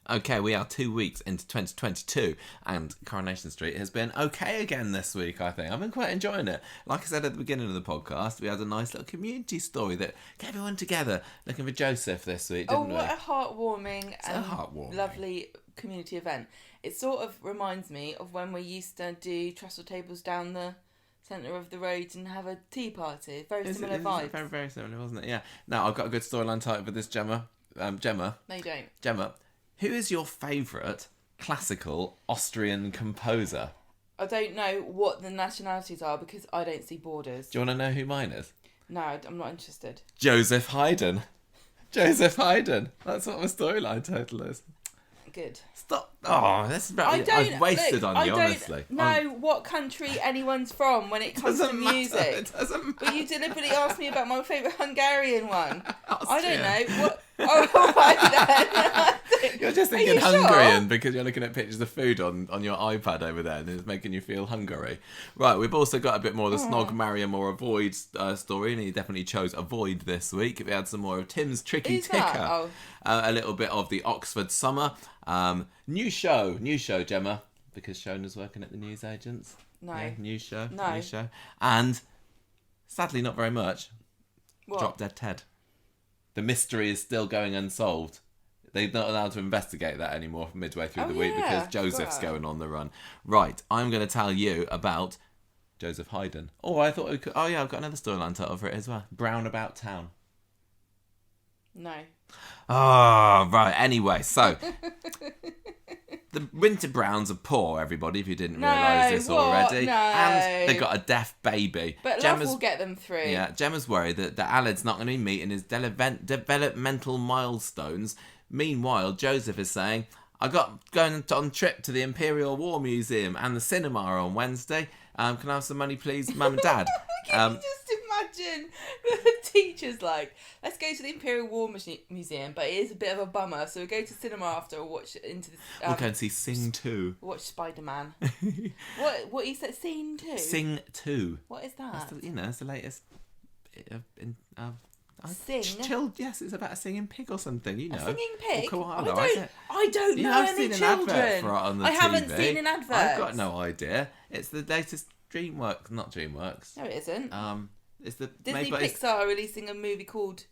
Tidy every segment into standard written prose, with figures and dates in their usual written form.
Okay, we are 2 weeks into 2022, and Coronation Street has been okay again this week, I think. I've been quite enjoying it. Like I said at the beginning of the podcast, we had a nice little community story that got everyone together looking for Joseph this week, didn't we? Oh, what a heartwarming and lovely community event. It sort of reminds me of when we used to do trestle tables down the centre of the road and have a tea party. Very similar vibes. Very, very similar, wasn't it? Yeah. Now, I've got a good storyline title for this, Gemma. Gemma. No, you don't. Gemma, who is your favourite classical Austrian composer? I don't know what the nationalities are because I don't see borders. Do you want to know who mine is? No, I'm not interested. Joseph Haydn. Joseph Haydn. That's what my storyline title is. Good. Stop. Oh, this is I've wasted on you, honestly. I don't know what country anyone's from when it comes to music. It doesn't matter. But you deliberately asked me about my favourite Hungarian one. Austria. I don't know. What? Oh, right then. You're just thinking Hungarian because you're looking at pictures of food on your iPad over there and it's making you feel hungry. Right, we've also got a bit more of the Snog, Marry 'em or Avoid story, and he definitely chose Avoid this week. We had some more of Tim's Tricky Ticker. A little bit of the Oxford Summer. New show, Gemma, because Shona's working at the newsagents. No. Yeah, new show. No. And sadly, not very much. What? Drop Dead Ted. The mystery is still going unsolved. They're not allowed to investigate that anymore midway through the week because Joseph's going on the run. Right, I'm going to tell you about Joseph Haydn. Oh, I thought we could... Oh, yeah, I've got another storyline title for it as well. Brown About Town. No. Oh, right. Anyway, so... The Winter Browns are poor, everybody, if you didn't realise this already. No. And they've got a deaf baby. But love will get them through. Yeah, Gemma's worried that Alad's not going to be meeting his developmental milestones. Meanwhile, Joseph is saying, I got going on trip to the Imperial War Museum and the cinema on Wednesday. Can I have some money, please, Mum and Dad? Can you just imagine the teacher's like, let's go to the Imperial War Museum, but it is a bit of a bummer, so we go to cinema after and watch into this. We'll go and see Sing 2. Watch Spider-Man. What you said? Sing 2? Sing 2. What is that? It's the latest. Sing? Yes, it's about a singing pig or something, you know. A singing pig? Koala, I don't know any children. I haven't seen an advert. I've got no idea. It's the latest DreamWorks, not DreamWorks. No, it isn't. It's the Disney Pixar are releasing a movie called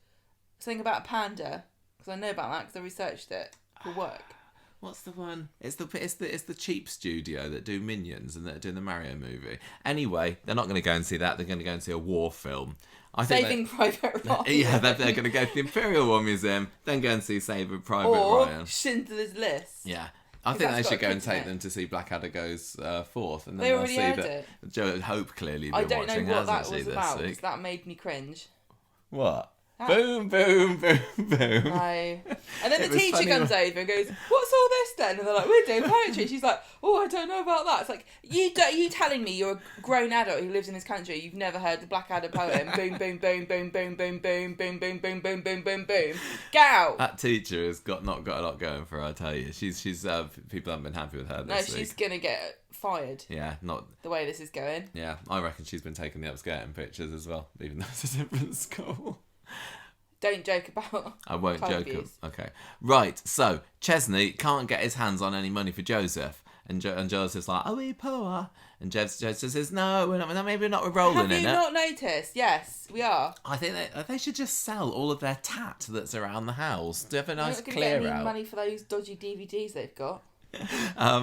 something about a panda. Because I know about that because I researched it for work. What's the one? It's the cheap studio that do Minions and that are doing the Mario movie. Anyway, they're not going to go and see that. They're going to go and see a war film. Saving Private Ryan. Yeah, they're going to go to the Imperial War Museum, then go and see Saving Private Ryan. Or Schindler's List. Yeah. I think they should go and take them to see Blackadder Goes Forth. And then they already see heard that it. Joe Hope clearly been I don't watching, know what that hasn't she, was this about, week? because that made me cringe. What? Boom, boom, boom, boom. No. And then the teacher comes over and goes, what's all this then? And they're like, we're doing poetry. She's like, oh, I don't know about that. It's like, you telling me you're a grown adult who lives in this country, you've never heard the Blackadder poem, boom, boom, boom, boom, boom, boom, boom, boom, boom, boom, boom, boom, boom, boom. Get out. That teacher has not got a lot going for her, I tell you. She's people haven't been happy with her this week. No, she's going to get fired. Yeah, not... The way this is going. Yeah, I reckon she's been taking the upskirting pictures as well, even though it's a different school. Don't joke about I won't joke. Abuse. Okay. Right, so Chesney can't get his hands on any money for Joseph. And Joseph's like, are we poor? And Joseph says, no, we're not. Maybe we're not rolling in it. Have you not noticed? Yes, we are. I think they should just sell all of their tat that's around the house. Do you have a nice clear out? They're not going to get any money for those dodgy DVDs they've got.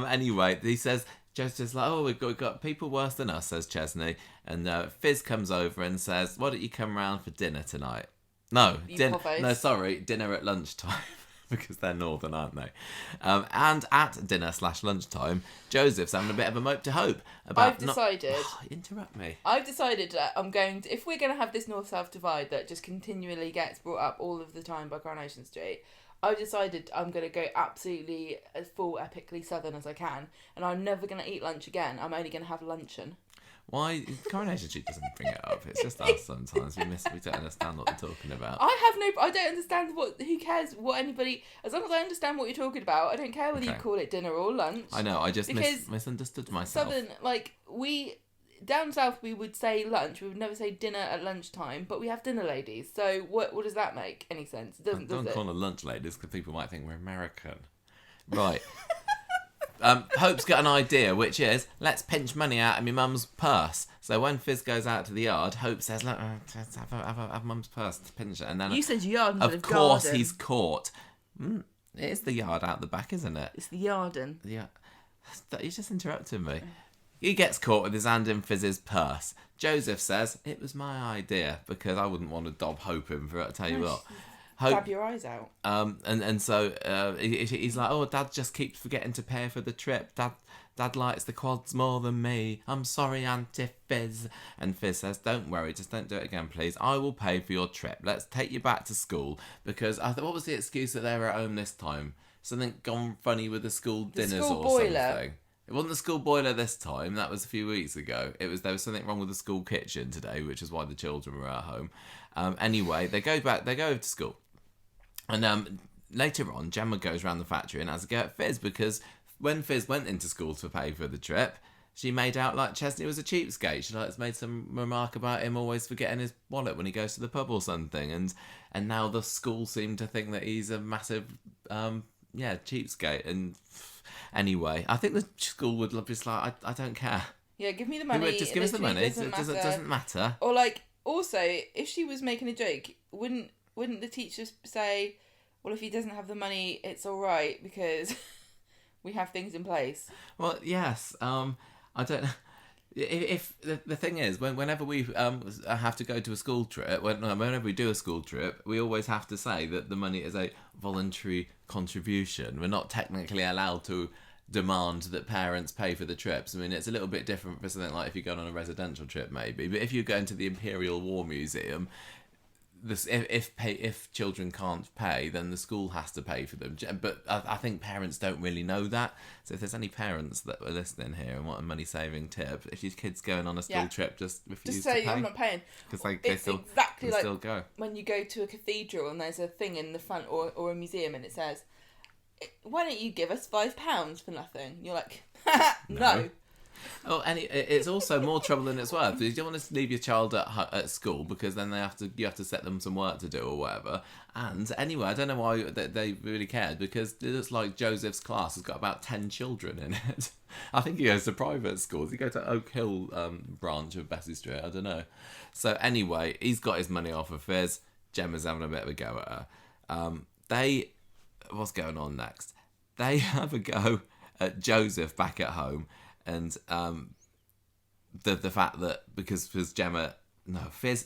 Anyway, he says... Joseph's like, oh, we've got people worse than us, says Chesney. And Fizz comes over and says, why don't you come round for dinner tonight? No, dinner at lunchtime. Because they're northern, aren't they? And at dinner/lunchtime, Joseph's having a bit of a mope to hope about... I've decided... interrupt me. I've decided that if we're going to have this north-south divide that just continually gets brought up all of the time by Coronation Street... I've decided I'm going to go absolutely as full epically southern as I can, and I'm never going to eat lunch again. I'm only going to have luncheon. Why? Coronation Street doesn't bring it up. It's just us sometimes. We don't understand what they're talking about. I don't understand who cares what anybody... As long as I understand what you're talking about, I don't care whether you call it dinner or lunch. I know, I just misunderstood myself. Southern, down south we would say lunch, we would never say dinner at lunchtime, but we have dinner ladies. So what does that make any sense? It doesn't, don't does call it? them lunch ladies because people might think we're American. Right. Hope's got an idea, which is, let's pinch money out of my mum's purse. So when Fizz goes out to the yard, Hope says, look, let's have mum's purse to pinch it. And then, You said yard instead of garden. Of course, he's caught. It is the yard out the back, isn't it? It's the yarden. Yeah. He's just interrupting me. He gets caught with his hand in Fizz's purse. Joseph says, it was my idea, because I wouldn't want to dob Hope in for it, I'll tell you what. Dab your eyes out. And so he's like, oh, Dad just keeps forgetting to pay for the trip. Dad likes the quads more than me. I'm sorry, Auntie Fizz. And Fizz says, don't worry, just don't do it again, please. I will pay for your trip. Let's take you back to school. Because what was the excuse that they were at home this time? Something gone funny with the school dinners or something. It wasn't the school boiler this time. That was a few weeks ago. There was something wrong with the school kitchen today, which is why the children were at home. Anyway, they go over to school. And later on, Gemma goes around the factory and has a go at Fizz, because when Fizz went into school to pay for the trip, she made out like Chesney was a cheapskate. She made some remark about him always forgetting his wallet when he goes to the pub or something. And now the school seem to think that he's a massive, cheapskate. And anyway, I think the school would just like, I don't care. Yeah, give me the money. Just give us the money. It doesn't matter. Or also, if she was making a joke, wouldn't the teachers say, well, if he doesn't have the money, it's all right because we have things in place? Well, yes. I don't know. If the thing is, whenever we have to go to a school trip, whenever we do a school trip, we always have to say that the money is a voluntary contribution. We're not technically allowed to demand that parents pay for the trips. I mean, it's a little bit different for something like if you go on a residential trip, maybe. But if you go into the Imperial War Museum, if children can't pay, then the school has to pay for them. But I think parents don't really know that. So if there's any parents that are listening here and want a money-saving tip, if your kid's going on a school trip, just refuse to pay. Just say, I'm not paying. Because they still, exactly like still go. When you go to a cathedral and there's a thing in the front or a museum and it says, why don't you give us £5 for nothing? You're like, no. Oh, and it's also more trouble than it's worth. You don't want to leave your child at school because then you have to set them some work to do or whatever. And anyway, I don't know why they really cared, because it looks like Joseph's class has got about 10 children in it. I think he goes to private schools. He goes to Oak Hill branch of Bessie Street. I don't know. So anyway, he's got his money off of Fizz. Gemma's having a bit of a go at her. What's going on next? They have a go at Joseph back at home. And the fact that because Fizz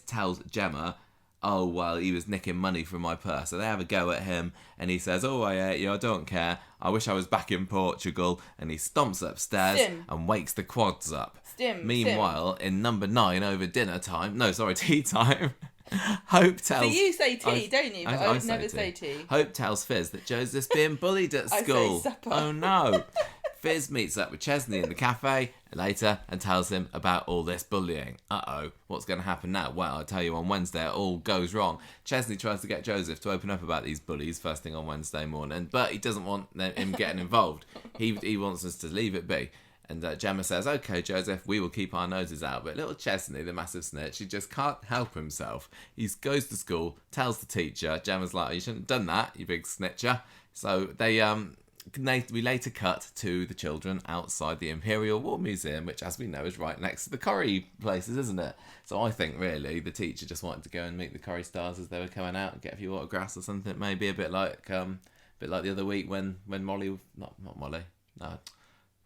tells Gemma, oh, well, he was nicking money from my purse. So they have a go at him and he says, oh, I ate you, I don't care. I wish I was back in Portugal. And he stomps upstairs and wakes the quads up. Meanwhile, in number 9 over tea time, Hope tells... But you say tea, don't you? But I would never say tea. Hope tells Fizz that Joseph's being bullied at school. I say supper. Oh, no. Fizz meets up with Chesney in the cafe later and tells him about all this bullying. Uh-oh, what's going to happen now? Well, I'll tell you on Wednesday it all goes wrong. Chesney tries to get Joseph to open up about these bullies first thing on Wednesday morning, but he doesn't want him getting involved. He wants us to leave it be. And Gemma says, okay, Joseph, we will keep our noses out. But little Chesney, the massive snitch, he just can't help himself. He goes to school, tells the teacher. Gemma's like, oh, you shouldn't have done that, you big snitcher. So we later cut to the children outside the Imperial War Museum, which, as we know, is right next to the Corrie places, isn't it? So I think, really, the teacher just wanted to go and meet the Corrie stars as they were coming out and get a few autographs or something. Maybe a bit like the other week when Molly... Not Molly. No.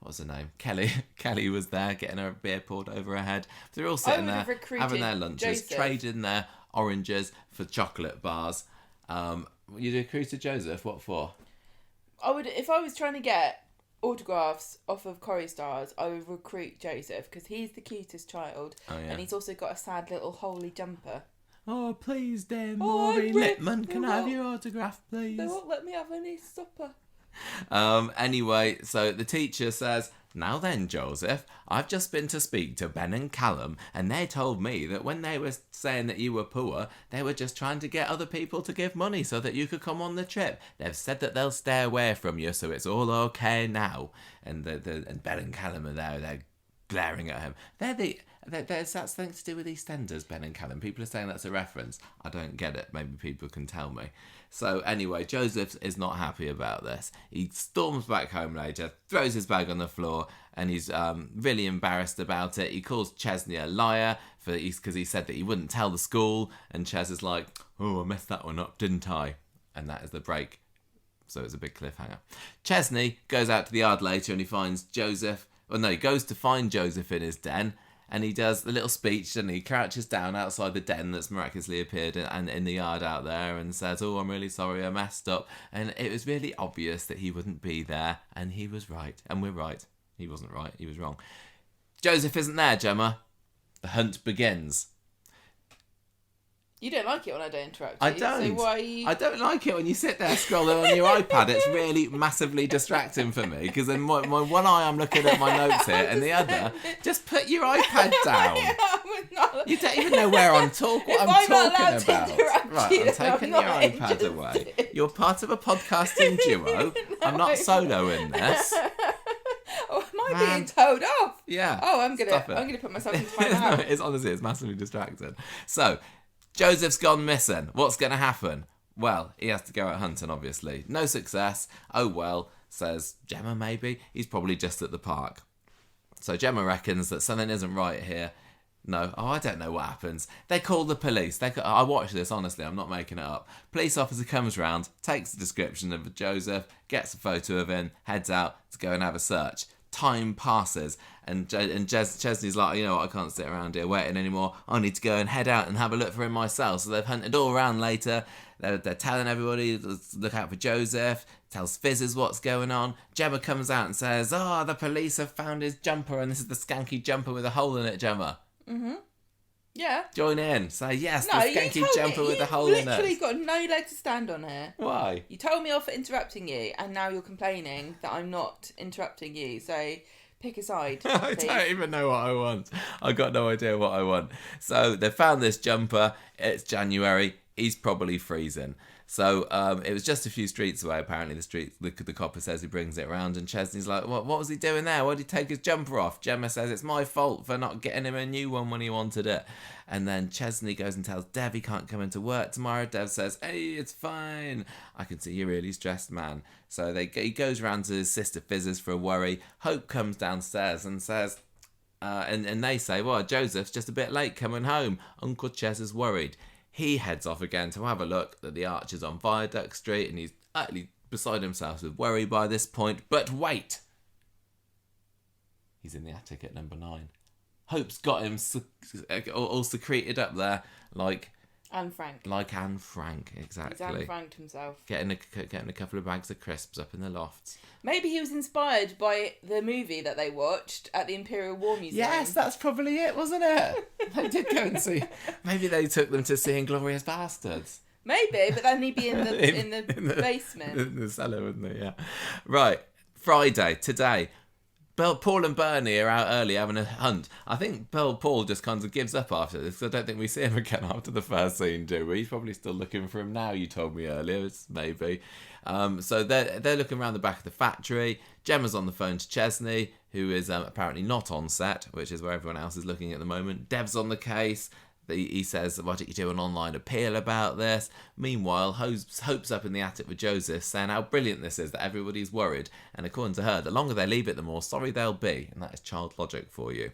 What was her name? Kelly was there getting her beer poured over her head. They're all sitting there having their lunches, Joseph. trading their oranges for chocolate bars. You recruited Joseph? What for? If I was trying to get autographs off of Corrie stars, I would recruit Joseph because he's the cutest child. Oh, yeah. And he's also got a sad little holy jumper. Oh, please, dear Maury Lippman, can I have your autograph, please? They won't let me have any supper. Anyway, so the teacher says, now then, Joseph, I've just been to speak to Ben and Callum, and they told me that when they were saying that you were poor, they were just trying to get other people to give money so that you could come on the trip. They've said that they'll stay away from you, so it's all okay now. And Ben and Callum are there, they're glaring at him. That's something to do with EastEnders, Ben and Callum. People are saying that's a reference. I don't get it. Maybe people can tell me. So anyway, Joseph is not happy about this. He storms back home later, throws his bag on the floor, and he's really embarrassed about it. He calls Chesney a liar because he said that he wouldn't tell the school, and Ches is like, "Oh, I messed that one up, didn't I?" And that is the break. So it's a big cliffhanger. Chesney goes out to the yard later and he finds Joseph. Well, no, he goes to find Joseph in his den, and he does the little speech, and he crouches down outside the den that's miraculously appeared in the yard out there and says, "Oh, I'm really sorry, I messed up." And it was really obvious that he wouldn't be there, and he was right. And we're right. He wasn't right, he was wrong. Joseph isn't there, Gemma. The hunt begins. You don't like it when I don't interrupt you. I don't. So why are you... I don't like it when you sit there scrolling on your iPad. It's really massively distracting for me, because then my one eye I'm looking at my notes here, and the other, just put your iPad down. You don't even know where I'm talking about. Right, I'm taking your iPad away. You're part of a podcasting duo. No. I'm not solo in this. Oh, am I being told off? Yeah. Oh, I'm gonna put myself in time out. It's honestly, it's massively distracting. So, Joseph's gone missing. What's going to happen? Well, he has to go out hunting, obviously. No success. Oh well, says Gemma maybe. He's probably just at the park. So Gemma reckons that something isn't right here. No. Oh, I don't know what happens. They call the police. I watched this, honestly. I'm not making it up. Police officer comes round, takes the description of Joseph, gets a photo of him, heads out to go and have a search. Time passes, and Chesney's like, you know what, I can't sit around here waiting anymore. I need to go and head out and have a look for him myself. So they've hunted all around later. They're telling everybody to look out for Joseph, tells Fizzes what's going on. Gemma comes out and says, the police have found his jumper, and this is the skanky jumper with a hole in it, Gemma. Mm-hmm. Yeah. Join in. Say, yes, the skanky jumper with a hole in it. You've literally got no leg to stand on here. Why? You told me off for interrupting you, and now you're complaining that I'm not interrupting you. So pick a side. I don't even know what I want. I got no idea what I want. So they found this jumper. It's January. He's probably freezing. So it was just a few streets away, apparently. The copper says he brings it around, and Chesney's like, what was he doing there? Why did he take his jumper off? Gemma says it's my fault for not getting him a new one when he wanted it. And then Chesney goes and tells Dev he can't come into work tomorrow. Dev says, hey, it's fine. I can see you're really stressed, man. So he goes around to his sister Fizzes for a worry. Hope comes downstairs and says... and they say, well, Joseph's just a bit late coming home. Uncle Ches is worried. He heads off again to have a look at the archers on Viaduct Street, and he's utterly beside himself with worry by this point. But wait! He's in the attic at number 9. Hope's got him all secreted up there like... Anne Frank. Like Anne Frank, exactly. He's Anne Franked himself. Getting a couple of bags of crisps up in the lofts. Maybe he was inspired by the movie that they watched at the Imperial War Museum. Yes, that's probably it, wasn't it? They did go and see. Maybe they took them to see Inglourious Bastards. Maybe, but then he'd be in the basement. In the cellar, wouldn't he? Yeah. Right. Friday, today. Paul and Bernie are out early having a hunt. I think Paul just kind of gives up after this. I don't think we see him again after the first scene, do we? He's probably still looking for him now, you told me earlier. Maybe. So they're looking around the back of the factory. Gemma's on the phone to Chesney, who is apparently not on set, which is where everyone else is looking at the moment. Dev's on the case. He says, why don't you do an online appeal about this? Meanwhile, Hope's up in the attic with Joseph, saying how brilliant this is, that everybody's worried. And according to her, the longer they leave it, the more sorry they'll be. And that is child logic for you.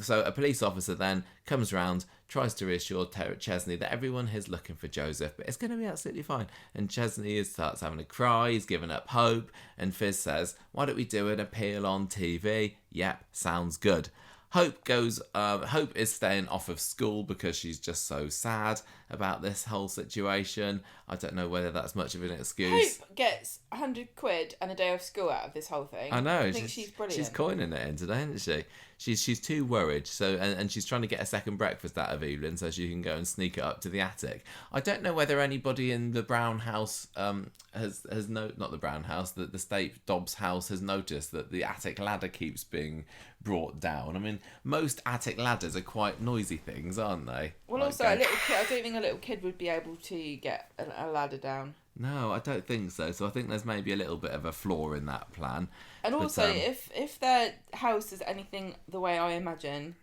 So a police officer then comes round, tries to reassure Chesney that everyone is looking for Joseph, but it's going to be absolutely fine. And Chesney starts having a cry, he's given up hope, and Fizz says, why don't we do an appeal on TV? Yep, sounds good. Hope is staying off of school because she's just so sad about this whole situation. I don't know whether that's much of an excuse. Hope gets £100 and a day off school out of this whole thing. I know. I think she's brilliant. She's coining it in today, isn't she? She's too worried. So and she's trying to get a second breakfast out of Evelyn so she can go and sneak it up to the attic. I don't know whether anybody in the Brown house not the Brown house, the State Dobbs house has noticed that the attic ladder keeps being brought down. I mean, most attic ladders are quite noisy things, aren't they? Well, also a little kid. I don't think a little kid would be able to get a ladder down. No, I don't think so. So I think there's maybe a little bit of a flaw in that plan. And also, if their house is anything the way I imagine,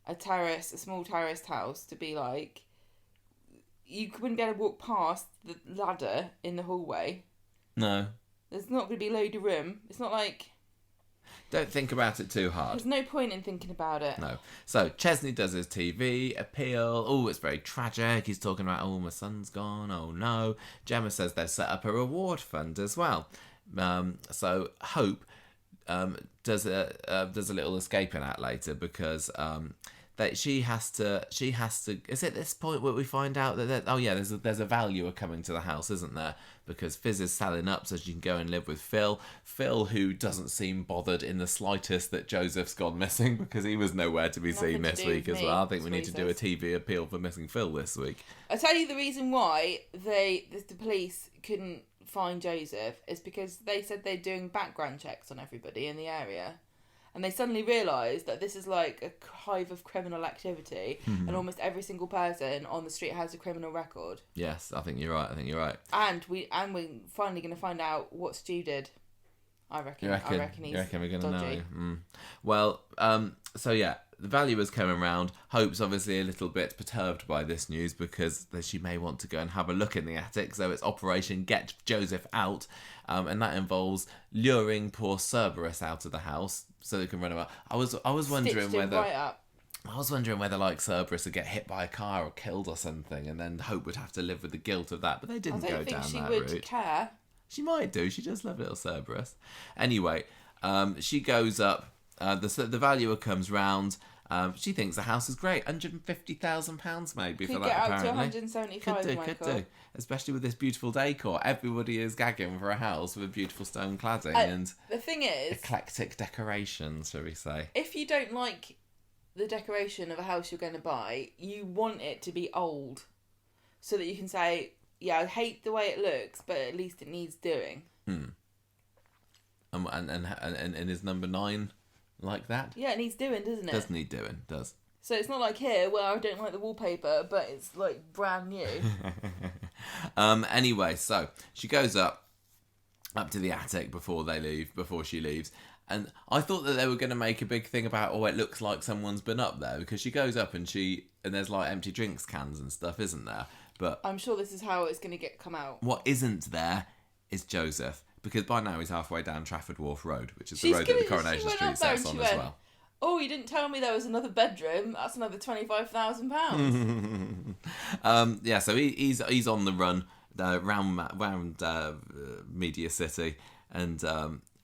a small terraced house to be like, you wouldn't be able to walk past the ladder in the hallway. No. There's not going to be a load of room. It's not like... Don't think about it too hard. There's no point in thinking about it. No. So, Chesney does his TV appeal. Oh, it's very tragic. He's talking about, oh, my son's gone. Oh, no. Gemma says they've set up a reward fund as well. So, Hope does a little escaping act later because that she has to. Is it this point where we find out that there's a valuer coming to the house, isn't there? Because Fizz is selling up so she can go and live with Phil. Phil, who doesn't seem bothered in the slightest that Joseph's gone missing because he was nowhere to be seen this week as well. I think we need to do a TV appeal for missing Phil this week. I'll tell you the reason why the police couldn't find Joseph is because they said they're doing background checks on everybody in the area. And they suddenly realised that this is like a hive of criminal activity, and almost every single person on the street has a criminal record. Yes, I think you're right. And we're finally going to find out what Stu did. I reckon You reckon we're going to dodgy. know? Well, so yeah, the valuer's coming round. Hope's obviously a little bit perturbed by this news because she may want to go and have a look in the attic. So it's Operation Get Joseph Out, and that involves luring poor Cerberus out of the house so they can run about. I was wondering whether like Cerberus would get hit by a car or killed or something, and then Hope would have to live with the guilt of that. But they didn't go down that route. I don't think she would care. She might do. She does love little Cerberus. Anyway, she goes up. The valuer comes round. She thinks the house is great. £150,000 maybe for that, apparently. Could get up to 175, Could do. Especially with this beautiful decor. Everybody is gagging for a house with beautiful stone cladding and the thing is, eclectic decorations, shall we say. If you don't like the decoration of a house you're going to buy, you want it to be old. So that you can say, yeah, I hate the way it looks, but at least it needs doing. And is number 9 like that? Yeah, it needs doing, doesn't it? Does need doing, does. So it's not like here where I don't like the wallpaper, but it's like brand new. Anyway, so she goes up to the attic before she leaves. And I thought that they were going to make a big thing about, it looks like someone's been up there, because she goes up and there's like empty drinks cans and stuff, isn't there? But I'm sure this is how it's going to come out. What isn't there is Joseph, because by now he's halfway down Trafford Wharf Road, which is the road that the Coronation Street sets on as well. Oh, you didn't tell me there was another bedroom. That's another £25,000. Yeah, so he's on the run round Media City, and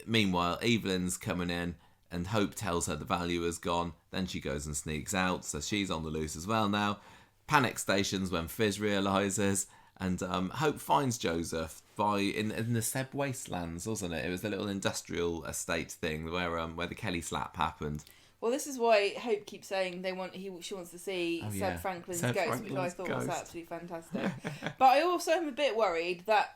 meanwhile Evelyn's coming in, and Hope tells her the valuer's gone. Then she goes and sneaks out, so she's on the loose as well now. Panic stations when Fizz realises, and Hope finds Joseph in the Seb Wastelands, wasn't it? It was the little industrial estate thing where the Kelly slap happened. Well, this is why Hope keeps saying she wants to see Seb Franklin's ghost, which I thought was absolutely fantastic. But I also am a bit worried that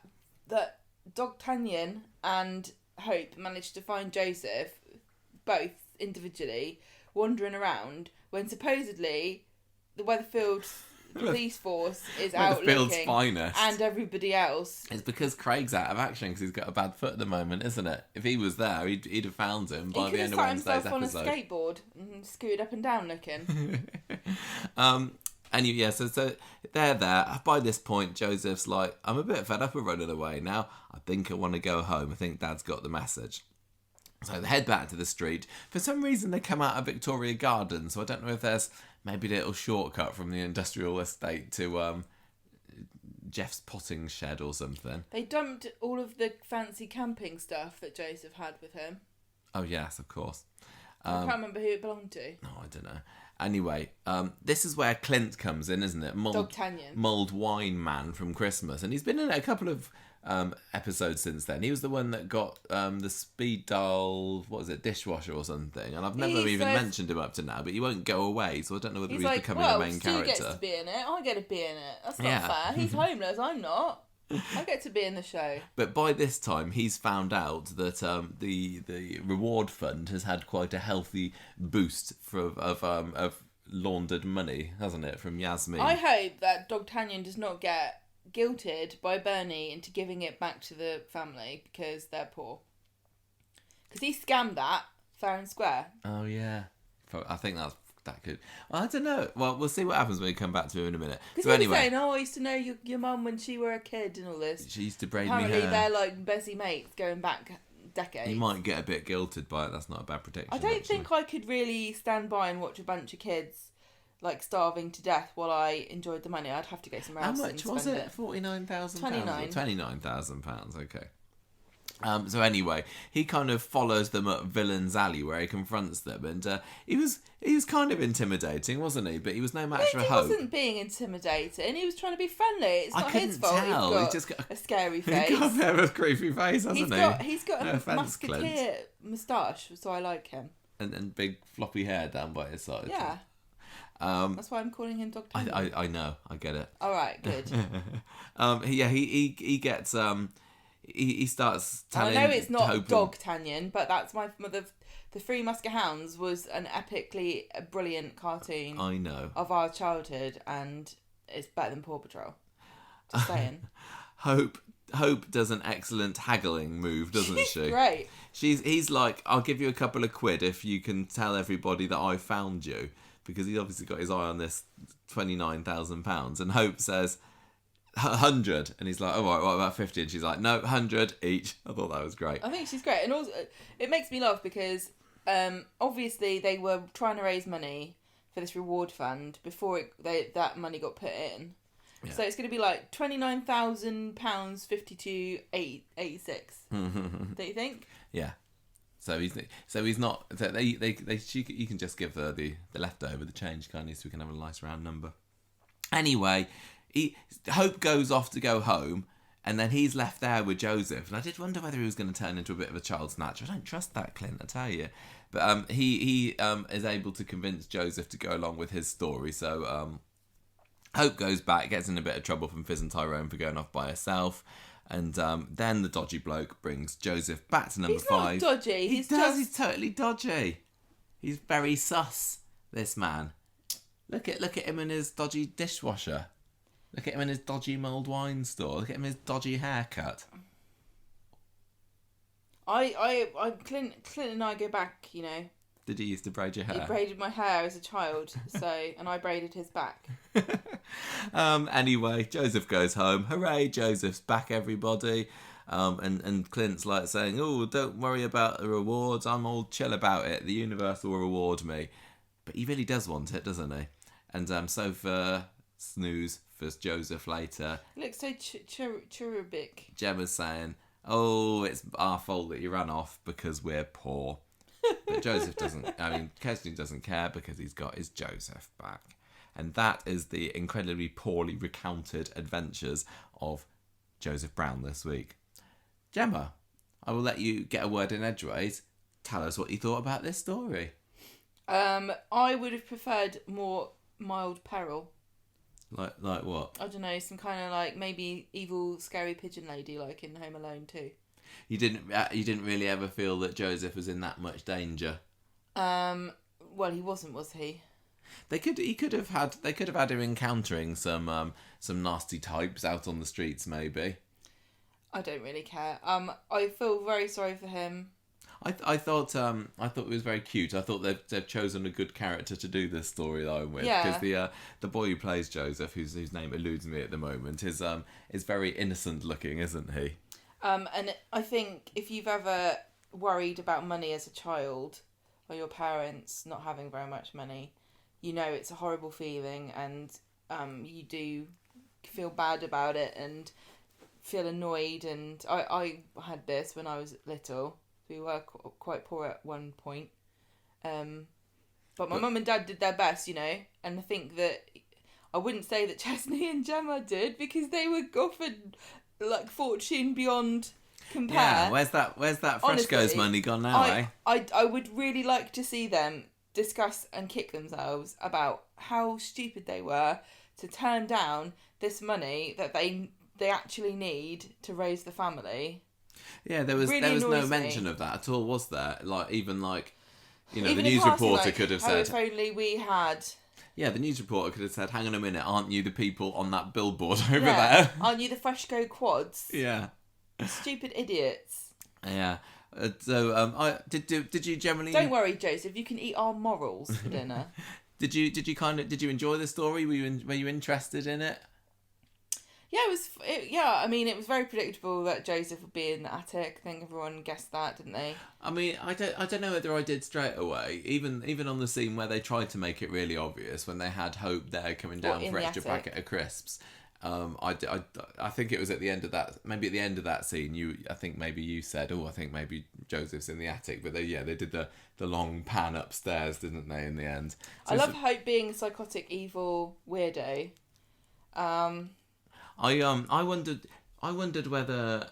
D'Artagnan and Hope managed to find Joseph, both individually, wandering around when supposedly the Weatherfield police force is out looking, finest. And everybody else. It's because Craig's out of action because he's got a bad foot at the moment, isn't it? If he was there, he'd have found him by the end of Wednesday's episode. He could have sat himself on a skateboard and scooted up and down looking. So they're there. By this point, Joseph's like, I'm a bit fed up of running away now. I think I want to go home. I think Dad's got the message. So they head back to the street. For some reason, they come out of Victoria Gardens. So I don't know if there's maybe a little shortcut from the industrial estate to Jeff's potting shed or something. They dumped all of the fancy camping stuff that Joseph had with him. Oh, yes, of course. I can't remember who it belonged to. No, I don't know. Anyway, this is where Clint comes in, isn't it? Mulled wine man from Christmas. And he's been in a couple of episodes since then. He was the one that got the speed dial, dishwasher or something. And I've never mentioned him up to now, but he won't go away, so I don't know whether he's becoming a main character. Stu gets to be in it. I get to be in it. That's not fair. He's homeless. I'm not. I get to be in the show. But by this time, he's found out that the reward fund has had quite a healthy boost of laundered money, hasn't it, from Yasmin? I hope that D'Artagnan does not get guilted by Bernie into giving it back to the family because they're poor. Because he scammed that fair and square. Oh, yeah. I think that's that could. Well, I don't know. Well, we'll see what happens when we come back to him in a minute. Because So anyway, saying, I used to know your mum when she were a kid and all this. She used to braid me Apparently hair. they're like busy mates going back decades. You might get a bit guilted by it. That's not a bad prediction. I don't think I could really stand by and watch a bunch of kids like starving to death while I enjoyed the money. I'd have to go somewhere else. How much was it? £49,000. £29,000. Okay. So anyway, he kind of follows them up Villain's Alley where he confronts them, and he was kind of intimidating, wasn't he? But he was no match for Hope. He wasn't being intimidating. He was trying to be friendly. It's not his fault. Tell. He's just got a scary face. He's got a bit of a creepy face, hasn't he? He's got a musketeer moustache, so I like him. And big floppy hair down by his side. Yeah. That's why I'm calling him Dog Tanyan. I know. I get it. All right, good. He gets he starts telling. I know it's not Hope Dog Tanyan, but that's my mother. The Three Musket Hounds was an epically brilliant cartoon. I know. Of our childhood, and it's better than Paw Patrol. Just saying. Hope does an excellent haggling move, doesn't she? Great. He's like, I'll give you a couple of quid if you can tell everybody that I found you, because he's obviously got his eye on this £29,000, and Hope says 100, and he's like, all right, what about 50? And she's like, no, 100 each. I thought that was great. I think she's great, and also it makes me laugh because obviously they were trying to raise money for this reward fund before that money got put in. Yeah. So it's going to be like £29,000, 52.86. Don't you think? Yeah. So he's not. So you can just give the leftover, the change, can't you? So we can have a nice round number. Anyway, Hope goes off to go home, and then he's left there with Joseph. And I did wonder whether he was going to turn into a bit of a child snatcher. I don't trust that, Clint, I tell you. But he is able to convince Joseph to go along with his story. So Hope goes back, gets in a bit of trouble from Fizz and Tyrone for going off by herself. And then the dodgy bloke brings Joseph back to number 5. He's not dodgy. He's totally dodgy. He's very sus, this man. Look at him in his dodgy dishwasher. Look at him in his dodgy mulled wine store. Look at him in his dodgy haircut. Clint and I go back, you know. Did he used to braid your hair? He braided my hair as a child, and I braided his back. Anyway, Joseph goes home. Hooray, Joseph's back, everybody. And Clint's like saying, oh, don't worry about the rewards. I'm all chill about it. The universe will reward me. But he really does want it, doesn't he? And so for snooze for Joseph later. He looks so cherubic. Gemma's saying, oh, it's our fault that you ran off because we're poor. But Joseph Kirsten doesn't care because he's got his Joseph back. And that is the incredibly poorly recounted adventures of Joseph Brown this week. Gemma, I will let you get a word in edgeways. Tell us what you thought about this story. I would have preferred more mild peril. Like what? I don't know, some kind of like maybe evil, scary pigeon lady, like in Home Alone 2. You didn't really ever feel that Joseph was in that much danger. Well, he wasn't, was he? They could have had him encountering some nasty types out on the streets, maybe. I don't really care. I feel very sorry for him. I thought it was very cute. I thought they've chosen a good character to do this storyline with. Yeah. Because the boy who plays Joseph, whose name eludes me at the moment, is very innocent looking, isn't he? And I think if you've ever worried about money as a child, or your parents not having very much money, you know it's a horrible feeling, and you do feel bad about it and feel annoyed. And I had this when I was little. We were quite poor at one point. But my mum and dad did their best, you know, and I think that I wouldn't say that Chesney and Gemma did, because they were offered like fortune beyond compare. Yeah, where's that Freshco's money gone now, I would really like to see them discuss and kick themselves about how stupid they were to turn down this money that they actually need to raise the family. Yeah, there was no mention of that at all, was there? Even the news reporter could have said, if only we had. Yeah, the news reporter could have said, hang on a minute, aren't you the people on that billboard over there? Aren't you the Freshco quads? Yeah. Stupid idiots. Yeah. Did you generally... Don't worry, Joseph, you can eat our morals for dinner. Did you enjoy the story? Were you interested in it? Yeah, it was very predictable that Joseph would be in the attic. I think everyone guessed that, didn't they? I mean, I don't know whether I did straight away. Even on the scene where they tried to make it really obvious when they had Hope there coming down for extra packet of crisps. I think it was at the end of that. Maybe at the end of that scene, I think maybe you said, "Oh, I think maybe Joseph's in the attic." But they did the long pan upstairs, didn't they? In the end, so I love Hope being a psychotic, evil weirdo. I wondered whether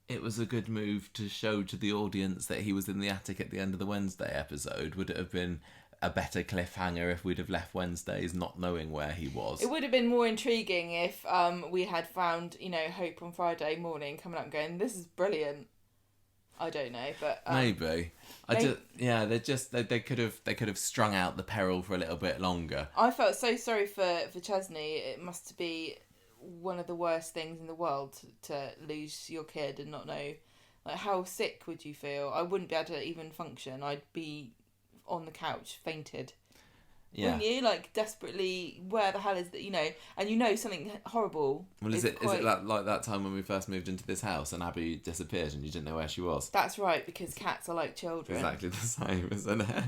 it was a good move to show to the audience that he was in the attic at the end of the Wednesday episode. Would it have been a better cliffhanger if we'd have left Wednesdays not knowing where he was? It would have been more intriguing if we had found, Hope on Friday morning coming up and going, "This is brilliant." I don't know, but maybe. They could have strung out the peril for a little bit longer. I felt so sorry for Chesney. It must be one of the worst things in the world to lose your kid and not know, like, how sick would you feel? I wouldn't be able to even function. I'd be on the couch, fainted. Yeah. Wouldn't you? Like, desperately, where the hell is that, and something horrible. Well, is it like that time when we first moved into this house and Abby disappeared and you didn't know where she was? That's right, because cats are like children. Exactly the same, isn't it?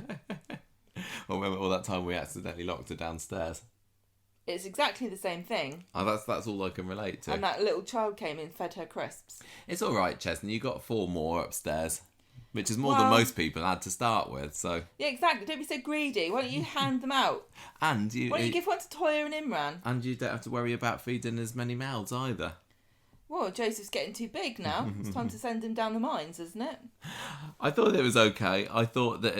Or remember all that time we accidentally locked her downstairs? It's exactly the same thing. Oh, that's all I can relate to. And that little child came in and fed her crisps. It's all right, Chesney. You got 4 more upstairs, which is more than most people had to start with. So yeah, exactly. Don't be so greedy. Why don't you hand them out? Why don't you give one to Toya and Imran? And you don't have to worry about feeding as many mouths either. Well, Joseph's getting too big now. It's time to send him down the mines, isn't it? I thought it was okay. I thought that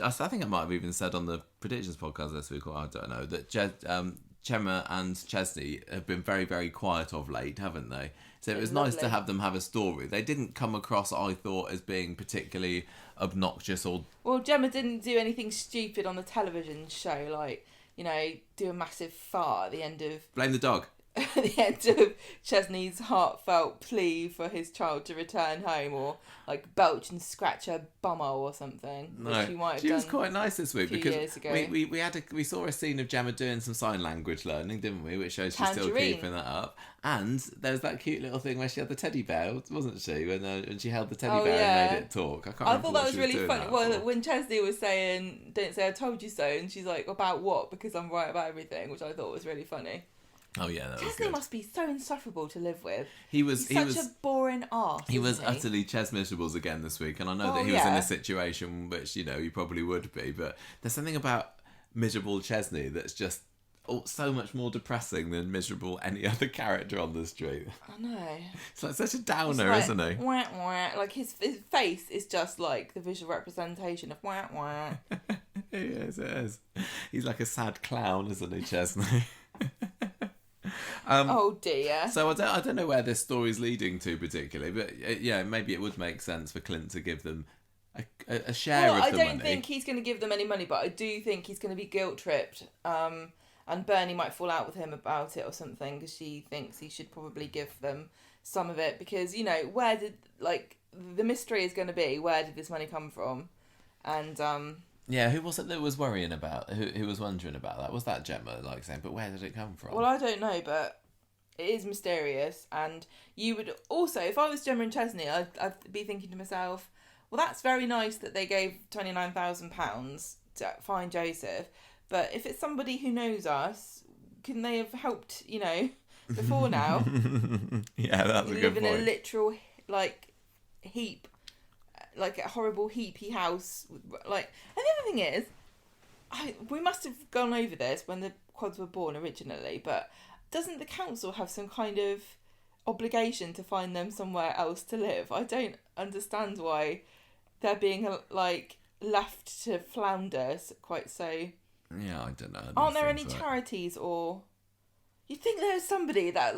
I think I might have even said on the predictions podcast this week, or I don't know, that Chema and Chesney have been very, very quiet of late, haven't they? So it was nice to have them have a story. They didn't come across, I thought, as being particularly obnoxious or... Well, Gemma didn't do anything stupid on the television show, like, do a massive fart at the end of... Blame the dog. At the end of Chesney's heartfelt plea for his child to return home, or like belch and scratch her bumhole or something. No, she was quite nice this week because years ago. we saw a scene of Gemma doing some sign language learning, didn't we? Which shows she's still keeping that up. And there was that cute little thing where she had the teddy bear, wasn't she? When she held the teddy bear and made it talk. I thought that was really funny. Well, when Chesney was saying, "Don't say I told you so," and she's like, "About what?" Because I'm right about everything, which I thought was really funny. Oh yeah, that was Chesney good. must be so insufferable to live with. He's such a boring arse. He was utterly Ches Miserables again this week, and I know that he was in a situation which he probably would be, but there's something about miserable Chesney that's just so much more depressing than miserable any other character on the street. I know. It's like such a downer, isn't he? Wah, wah. Like his face is just like the visual representation of wah wah. Yes, it is. He's like a sad clown, isn't he, Chesney? Oh dear. So I don't know where this story's leading to particularly, but maybe it would make sense for Clint to give them a share of the money. I don't think he's going to give them any money, but I do think he's going to be guilt tripped. And Bernie might fall out with him about it or something because she thinks he should probably give them some of it because where did the mystery is going to be, where did this money come from, and who was it that was worrying about? Who was wondering about that? Was that Gemma saying, but where did it come from? Well, I don't know, but it is mysterious. And you would also, if I was Gemma and Chesney, I'd be thinking to myself, well, that's very nice that they gave £29,000 to find Joseph. But if it's somebody who knows us, can they have helped, before now? Yeah, that's a good point. Live in a literal, heap, like a horrible heapy house. And the other thing is, we must have gone over this when the quads were born originally, but doesn't the council have some kind of obligation to find them somewhere else to live? I don't understand why they're being, left to flounder quite so... Yeah, I don't know. Aren't there any charities or... You think there's somebody that,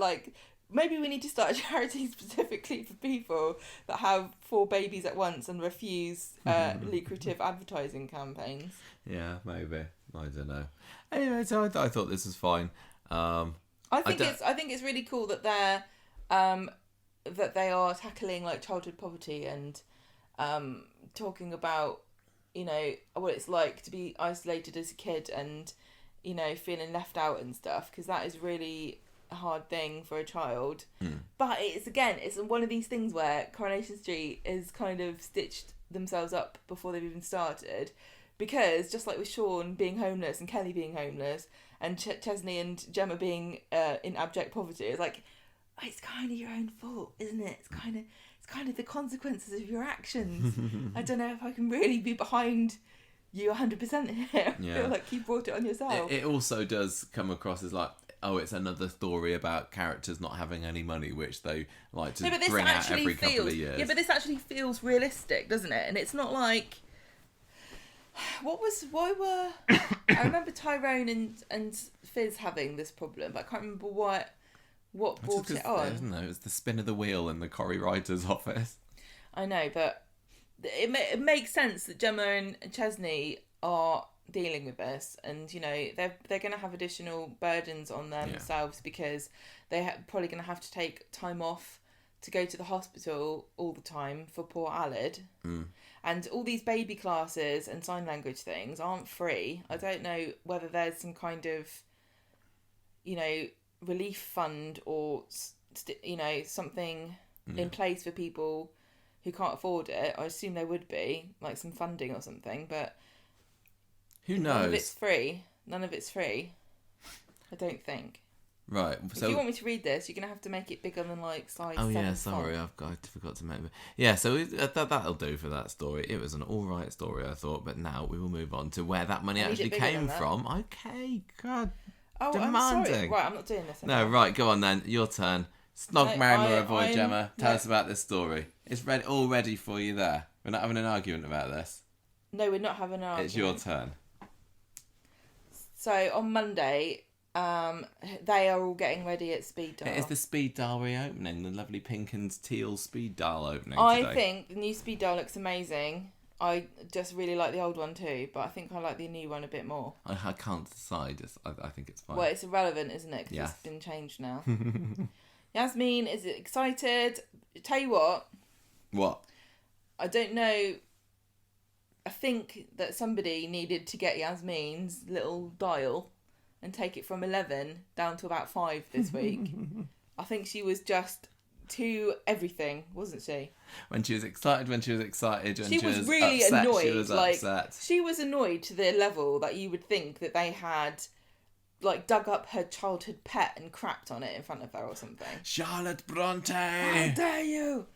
maybe we need to start a charity specifically for people that have 4 babies at once and refuse lucrative advertising campaigns. Yeah, maybe. I don't know. Anyway, so I thought this was fine. I think it's really cool that they're that they are tackling childhood poverty and talking about you know, what it's like to be isolated as a kid and, you know, feeling left out and stuff, because that is really a hard thing for a child. But it's one of these things where Coronation Street is kind of stitched themselves up before they've even started, because just like with Sean being homeless and Kelly being homeless and Chesney and Gemma being in abject poverty, it's like, it's kind of your own fault, isn't it? It's kind of the consequences of your actions. I don't know if I can really be behind you 100% here. I feel like you brought it on yourself. It also does come across as like, oh, it's another story about characters not having any money, which they like to bring out every couple of years. Yeah, but this actually feels realistic, doesn't it? And it's not like... I remember Tyrone and Fizz having this problem, but I can't remember what brought it on. It was the spin of the wheel in the Corrie writer's office. I know, but it makes sense that Gemma and Chesney are dealing with this, and you know they're going to have additional burdens on themselves because they're probably going to have to take time off to go to the hospital all the time for poor Alid. And all these baby classes and sign language things aren't free. I don't know whether there's some kind of, you know, relief fund or, you know, something in place for people who can't afford it. I assume there would be, like some funding or something, but... Who knows? None of it's free. I don't think. Right. So if you want me to read this, you're going to have to make it bigger than like size 7 yeah, sorry, I forgot to make it. Yeah, so that'll do for that story. It was an alright story, I thought, but now we will move on to where that money actually came from. Okay, God. Oh, demanding. I'm sorry. Right, I'm not doing this anymore. No, right, go on then. Your turn. Snog, marry, or avoid, Gemma. Tell us about this story. It's all ready for you there. We're not having an argument about this. No, we're not having an argument. It's your turn. So, on Monday... they are all getting ready at Speed Dial. It is the Speed Dial reopening, the lovely pink and teal Speed Dial opening I today. think the new Speed Dial looks amazing. I just really like the old one too, but I think I like the new one a bit more. I can't decide. I think it's fine. Well, it's irrelevant, isn't it? Because it's been changed now. Yasmin is excited. Tell you what. What? I don't know. I think that somebody needed to get Yasmin's little dial and take it from 11 down to about 5 this week. I think she was just too everything, wasn't she? When she was excited, when she was really upset, annoyed. She was upset. She was annoyed to the level that you would think that they had like dug up her childhood pet and crapped on it in front of her or something. Charlotte Bronte! How dare you!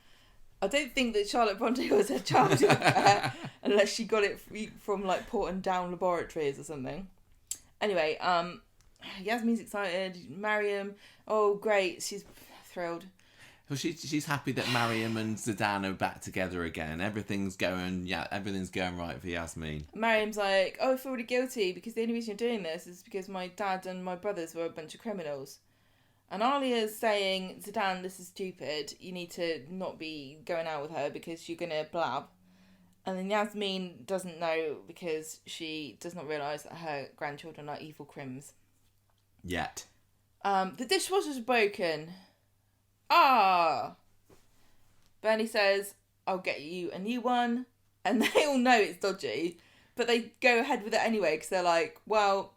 I don't think that Charlotte Bronte was her childhood pet unless she got it from like Porton Down Laboratories or something. Anyway, Yasmin's excited. Mariam, oh great, she's thrilled. Well, she's happy that Mariam and Zeedan are back together again. Everything's going right for Yasmin. Mariam's like, oh, I feel really guilty because the only reason you're doing this is because my dad and my brothers were a bunch of criminals. And Alia's saying, Zeedan, this is stupid. You need to not be going out with her because you're gonna blab. And then Yasmin doesn't know because she does not realise that her grandchildren are evil crims. Yet. The dishwasher's broken. Bernie says, I'll get you a new one. And they all know it's dodgy. But they go ahead with it anyway because they're like, well,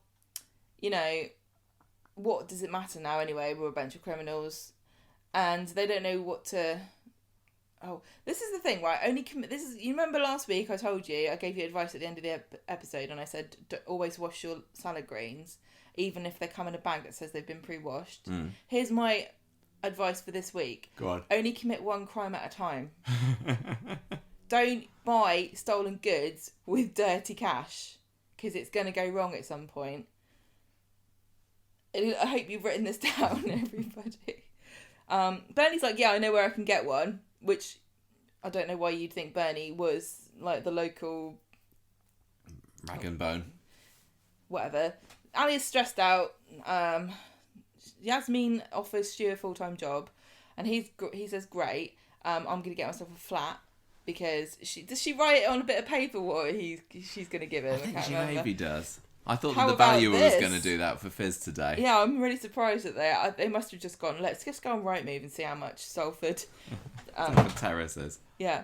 you know, what does it matter now anyway? We're a bunch of criminals. And they don't know what to... Oh, this is the thing, right? You remember last week I told you, I gave you advice at the end of the episode, and I said always wash your salad greens, even if they come in a bag that says they've been pre-washed. Here's my advice for this week. Go on. Only commit one crime at a time. Don't buy stolen goods with dirty cash, because it's going to go wrong at some point. I hope you've written this down, everybody. Bernie's like, yeah, I know where I can get one. Which, I don't know why you'd think Bernie was, like, the local... Rag and bone. Whatever. Ali's stressed out. Yasmin offers Stu a full-time job. And he says, great, I'm going to get myself a flat. Because does she write it on a bit of paper what she's going to give him? I think she maybe does. I thought How that the valuer about was going to do that for Fizz today. Yeah, I'm really surprised that they must have just gone, let's just go on Rightmove and see how much Salford Terrace is. Yeah.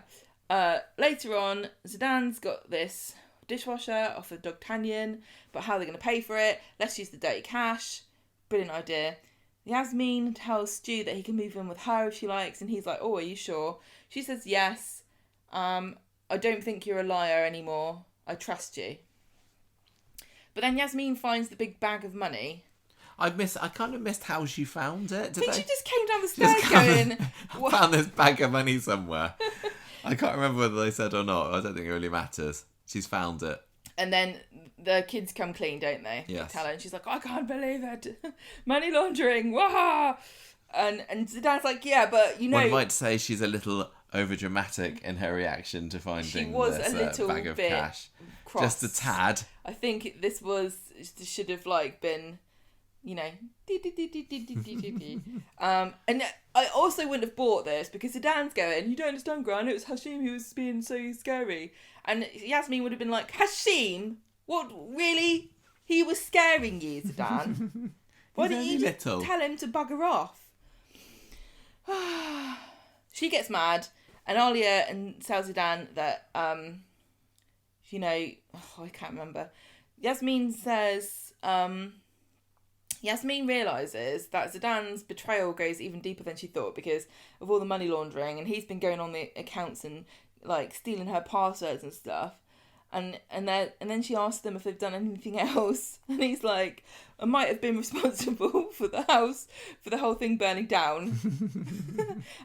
Later on, Zeedan's got this dishwasher off of Dogtanian, but how are they going to pay for it? Let's use the dirty cash. Brilliant idea. Yasmin tells Stu that he can move in with her if she likes, and he's like, oh, are you sure? She says yes. I don't think you're a liar anymore. I trust you. But then Yasmin finds the big bag of money. I kind of missed how she found it. I think she just came down the stairs going... found this bag of money somewhere. I can't remember whether they said or not. I don't think it really matters. She's found it. And then the kids come clean, don't they? Yes. They tell her, and she's like, I can't believe it. Money laundering. Wah! And Zeedan's like, yeah, but you know... One might say she's a little overdramatic in her reaction to finding this bag of cash. Cross. Just a tad. I think this should have like been, you know, and I also wouldn't have bought this because Zeedan's going, you don't understand, Gran, it was Hashim who was being so scary. And Yasmin would have been like, Hashim? What, really? He was scaring you, Zeedan? Why didn't you just tell him to bugger off? She gets mad, and Alia and tells Zeedan that, you know, I can't remember. Yasmin says, Yasmin realises that Zeedan's betrayal goes even deeper than she thought because of all the money laundering, and he's been going on the accounts and like stealing her passwords and stuff. And then she asks them if they've done anything else, and he's like, I might have been responsible for the house, for the whole thing burning down.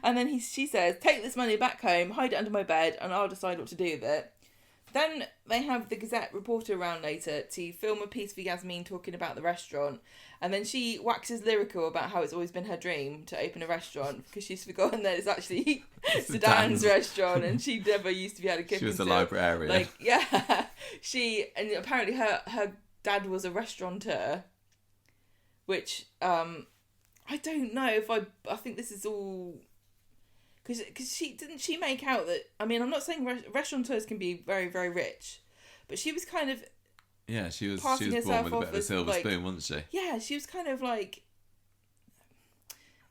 And then she says, take this money back home, hide it under my bed, and I'll decide what to do with it. Then they have the Gazette reporter around later to film a piece for Yasmin talking about the restaurant. And then she waxes lyrical about how it's always been her dream to open a restaurant because she's forgotten that it's actually Zeedan's restaurant and she never used to be able to cook. She was a librarian. Like, yeah. And apparently her dad was a restaurateur, which I don't know if I think this is all... Because she make out that... I mean, I'm not saying restaurateurs can be very, very rich, but she was kind of... Yeah, she was born with a bit of a silver spoon, wasn't she? Yeah, she was kind of like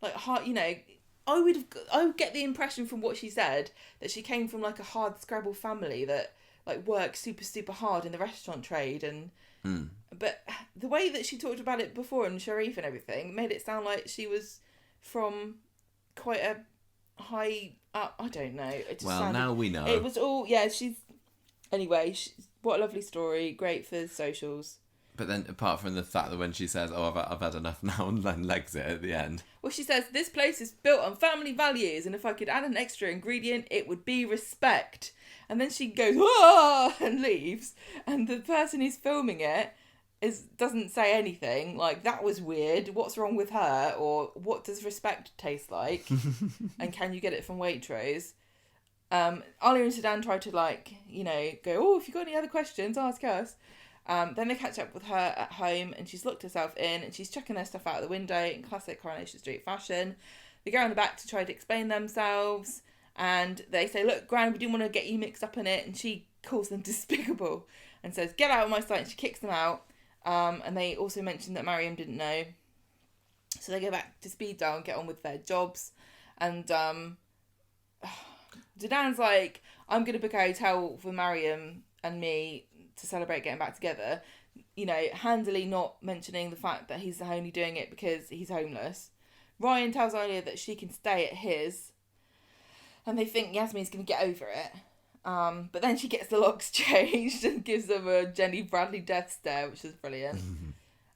hard, you know... I would get the impression from what she said that she came from like a hard scrabble family that like worked super, super hard in the restaurant trade and... But the way that she talked about it before and Sharif and everything made it sound like she was from quite a high up, I don't know. It just sounded, now we know. It was all, yeah, anyway, what a lovely story. Great for socials. But then, apart from the fact that when she says, oh, I've had enough now, and then legs it at the end. Well, she says, this place is built on family values, and if I could add an extra ingredient, it would be respect. And then she goes, whoa, and leaves. And the person who's filming it doesn't say anything. Like, that was weird. What's wrong with her? Or what does respect taste like? And can you get it from Waitrose? Alia and Zeedan try to, like, you know, go, oh, if you've got any other questions, ask us. Then they catch up with her at home and she's locked herself in and she's chucking their stuff out the window in classic Coronation Street fashion. They go on the back to try to explain themselves and they say, look, Gran, we didn't want to get you mixed up in it. And she calls them despicable and says, get out of my sight. And she kicks them out. And they also mention that Mariam didn't know. So they go back to speed dial and get on with their jobs. And Zeedan's like, I'm going to book a hotel for Mariam and me to celebrate getting back together, you know, handily not mentioning the fact that he's only doing it because he's homeless. Ryan tells Alia that she can stay at his, and they think Yasmin's going to get over it. But then she gets the locks changed and gives them a Jenny Bradley death stare, which is brilliant.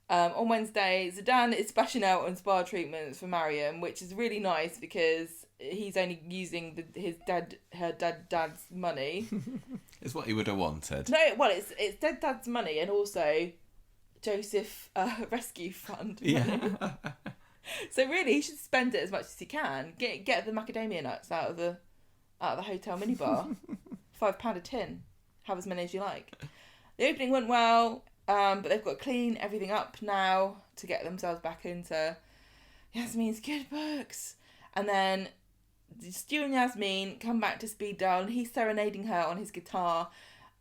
On Wednesday, Zeedan is splashing out on spa treatments for Mariam, which is really nice because he's only using her dad's money. It's what he would have wanted. No, well, it's dead dad's money and also Joseph Rescue Fund money. Yeah. So really, he should spend it as much as he can. Get the macadamia nuts out of the hotel minibar. £5 a tin. Have as many as you like. The opening went well, but they've got to clean everything up now to get themselves back into Yasmin's good books. And then Stu and Yasmin come back to speed dial and he's serenading her on his guitar.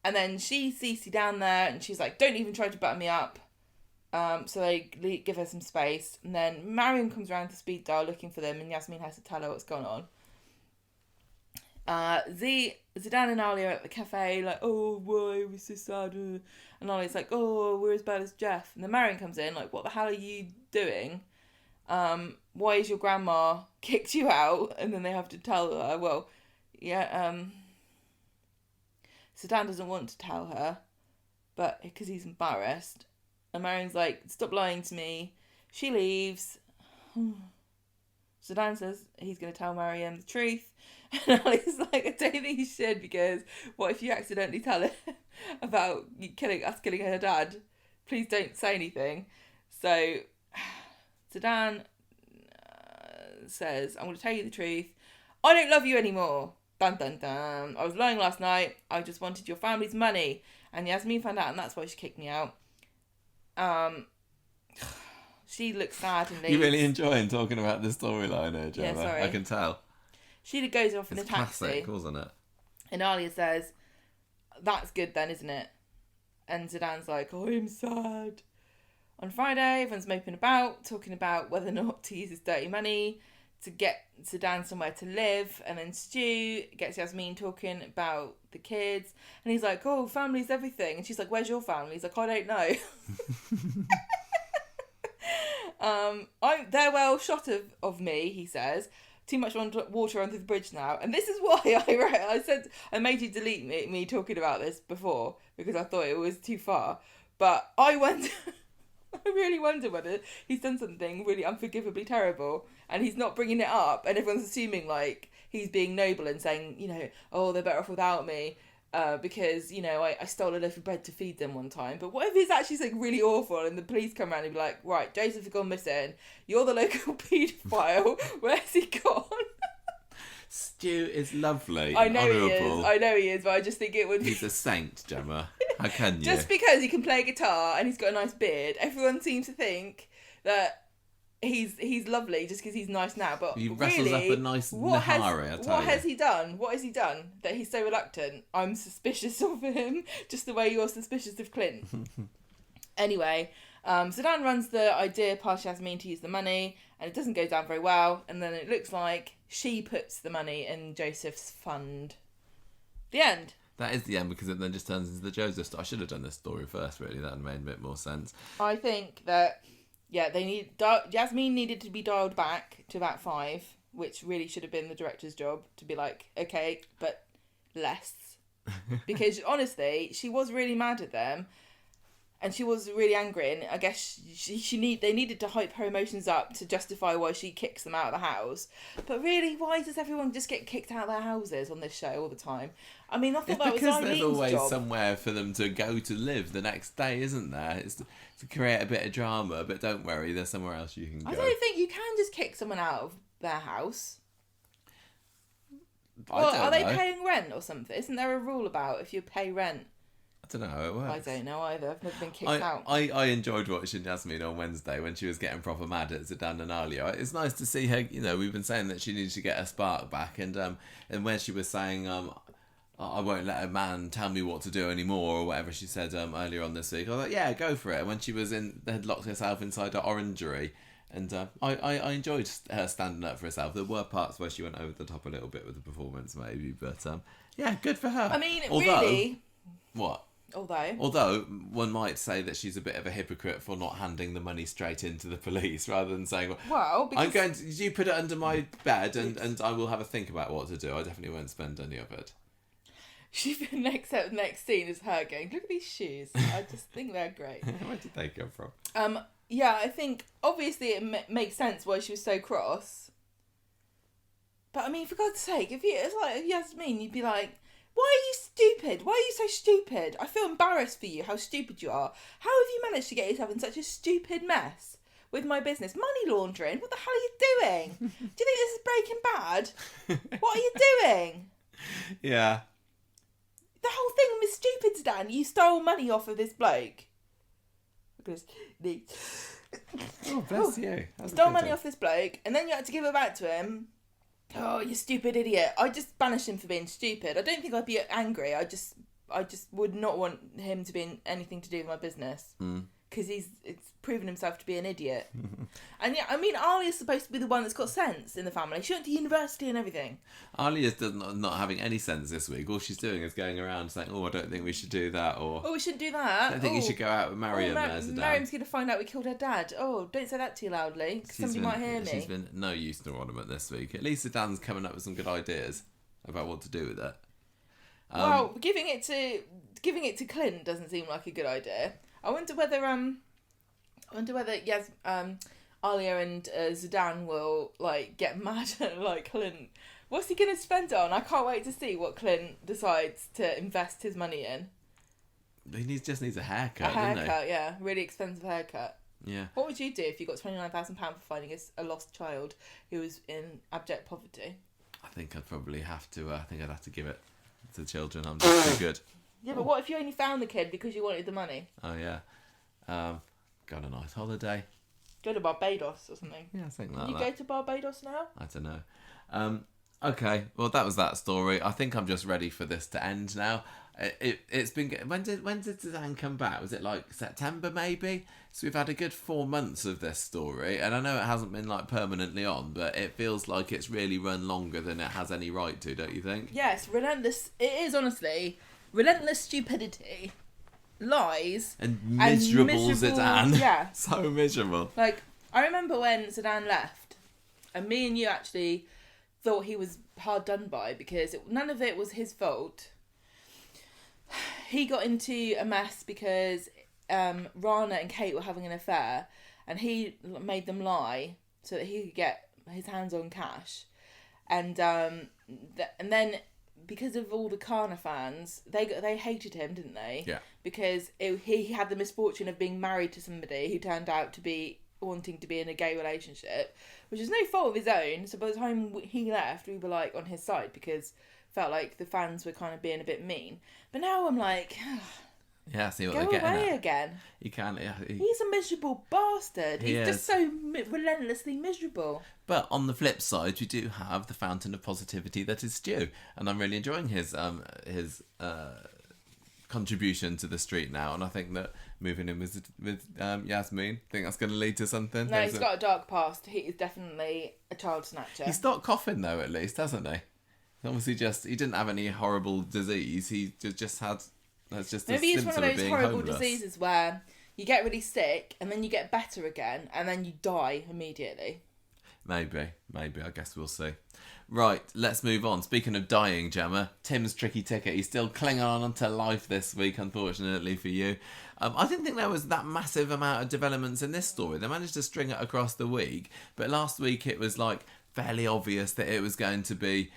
And then she sees down there and she's like, don't even try to butter me up. So they give her some space. And then Mariam comes around to speed dial looking for them and Yasmin has to tell her what's going on. Zeedan and Ali are at the cafe, like, oh, why, we're so sad. And Ali's like, oh, we're as bad as Jeff. And then Marion comes in, like, what the hell are you doing? Why is your grandma kicked you out? And then they have to tell her, well, yeah, Zeedan doesn't want to tell her, but because he's embarrassed. And Marion's like, stop lying to me. She leaves. Zeedan says he's going to tell Marion the truth. And Ali's like, I don't think you should, because what if you accidentally tell her about us killing her dad? Please don't say anything. So Zeedan says, I'm going to tell you the truth. I don't love you anymore. Dun dun dun. I was lying last night. I just wanted your family's money. And Yasmin found out, and that's why she kicked me out. She looks sad and leaves. You're really enjoying talking about this storyline here, Gemma. Yeah, sorry. I can tell. She goes off in a taxi. Classic, wasn't it? And Alia says, that's good then, isn't it? And Zeedan's like, oh, I'm sad. On Friday, everyone's moping about, talking about whether or not to use his dirty money to get Zeedan somewhere to live. And then Stu gets Yasmin talking about the kids. And he's like, oh, family's everything. And she's like, where's your family? He's like, I don't know. They're well shot of me, he says. Too much water under the bridge now. And this is why I made you delete me talking about this before, because I thought it was too far. But I really wonder whether he's done something really unforgivably terrible and he's not bringing it up, and everyone's assuming like he's being noble and saying, you know, oh, they're better off without me. Because, you know, I stole a loaf of bread to feed them one time. But what if it's actually something really awful and the police come around and be like, right, Joseph's gone missing. You're the local paedophile. Where's he gone? Stu is lovely. I know honourable. he is, but I just think it would be... He's a saint, Gemma. How can you? Just because he can play guitar and he's got a nice beard, everyone seems to think that he's lovely just because he's nice now, but he really, wrestles up a nice Nahari, I tell you. What has he done? What has he done that he's so reluctant? I'm suspicious of him, just the way you're suspicious of Clint. Anyway, Zeedan runs the idea past Yasmin to use the money, and it doesn't go down very well, and then it looks like she puts the money in Joseph's fund. The end. That is the end, because it then just turns into the Joseph story. I should have done this story first, really. That would have made a bit more sense. I think that... yeah, Yasmin needed to be dialed back to about 5, which really should have been the director's job, to be like, okay, but less. Because honestly, she was really mad at them, and she was really angry, and I guess they needed to hype her emotions up to justify why she kicks them out of the house. But really, why does everyone just get kicked out of their houses on this show all the time? I mean, I thought that was Eileen's job. Because there's always somewhere for them to go to live the next day, isn't there? It's to create a bit of drama, but don't worry, there's somewhere else you can go. I don't think you can just kick someone out of their house. Are they paying rent or something? Isn't there a rule about if you pay rent? I don't know how it works. I don't know either. I've never been kicked out. I enjoyed watching Yasmin on Wednesday when she was getting proper mad at Zeedan and Alia. It's nice to see her, you know, we've been saying that she needs to get her spark back, and when she was saying, I won't let a man tell me what to do anymore, or whatever she said earlier on this week, I was like, yeah, go for it. And when she was had locked herself inside her orangery, and I enjoyed her standing up for herself. There were parts where she went over the top a little bit with the performance, maybe, but yeah, good for her. I mean, really... What? Although one might say that she's a bit of a hypocrite for not handing the money straight into the police rather than saying, well, because... you put it under my bed and I will have a think about what to do. I definitely won't spend any of it. The next scene is her going, look at these shoes. I just think they're great. Where did they come from? Yeah, I think obviously it makes sense why she was so cross. But I mean, for God's sake, it's like Yasmin, you'd be like, why are you stupid? Why are you so stupid? I feel embarrassed for you, how stupid you are. How have you managed to get yourself in such a stupid mess with my business? Money laundering? What the hell are you doing? Do you think this is Breaking Bad? What are you doing? Yeah. The whole thing was stupid, Stan. You stole money off of this bloke. Oh, bless you. Stole money off this bloke, and then you had to give it back to him. Oh, you stupid idiot. I just banish him for being stupid. I don't think I'd be angry. I just would not want him to be in anything to do with my business. because it's proven himself to be an idiot. And yeah, I mean, Alia's supposed to be the one that's got sense in the family. She went to university and everything. Alia's not having any sense this week. All she's doing is going around saying, "Oh, I don't think we should do that," or "Oh, we shouldn't do that. I don't think you should go out with Mariam." Mariam's going to find out we killed her dad. Oh, don't say that too loudly, because somebody might hear me. She's been no use to ornament this week. At least Zeedan's coming up with some good ideas about what to do with it. Well, giving it to Clint doesn't seem like a good idea. I wonder whether Alia and Zeedan will like get mad at like Clint. What's he gonna spend it on? I can't wait to see what Clint decides to invest his money in. He just needs a haircut. Yeah, really expensive haircut. Yeah. What would you do if you got £29,000 for finding a lost child who was in abject poverty? I think I'd probably have to. I think I'd have to give it to the children. I'm just too good. Yeah, but what if you only found the kid because you wanted the money? Oh yeah. Got a nice holiday. Go to Barbados or something. Yeah, something like that. You go to Barbados now? I don't know. Okay, well that was that story. I think I'm just ready for this to end now. It's been... When did Zeedan come back? Was it like September maybe? So we've had a good 4 months of this story, and I know it hasn't been like permanently on, but it feels like it's really run longer than it has any right to, don't you think? Yes, relentless. It is honestly relentless stupidity, lies, and miserable Zeedan. Yeah, so miserable. Like I remember when Zeedan left, and me and you actually thought he was hard done by because none of it was his fault. He got into a mess because Rana and Kate were having an affair, and he made them lie so that he could get his hands on cash, and then because of all the Kana fans, they hated him, didn't they? Yeah. Because he had the misfortune of being married to somebody who turned out to be wanting to be in a gay relationship, which is no fault of his own. So by the time he left, we were like on his side because felt like the fans were kind of being a bit mean. But now I'm like, yeah, see what go they're getting away at. again. You can't. He's a miserable bastard. He's just so relentlessly miserable. But on the flip side, we do have the fountain of positivity that is Stu, and I'm really enjoying his contribution to the street now. And I think that moving in with Yasmin, I think that's going to lead to something. No, he's got a dark past. He is definitely a child snatcher. He stopped coughing though, at least, hasn't he? Obviously, he didn't have any horrible disease. He just had. That's just maybe it's one of those horrible homeless. Diseases where you get really sick and then you get better again and then you die immediately. Maybe. I guess we'll see. Right, let's move on. Speaking of dying, Gemma, Tim's tricky ticket. He's still clinging on to life this week, unfortunately for you. I didn't think there was that massive amount of developments in this story. They managed to string it across the week, but last week it was like fairly obvious that it was going to be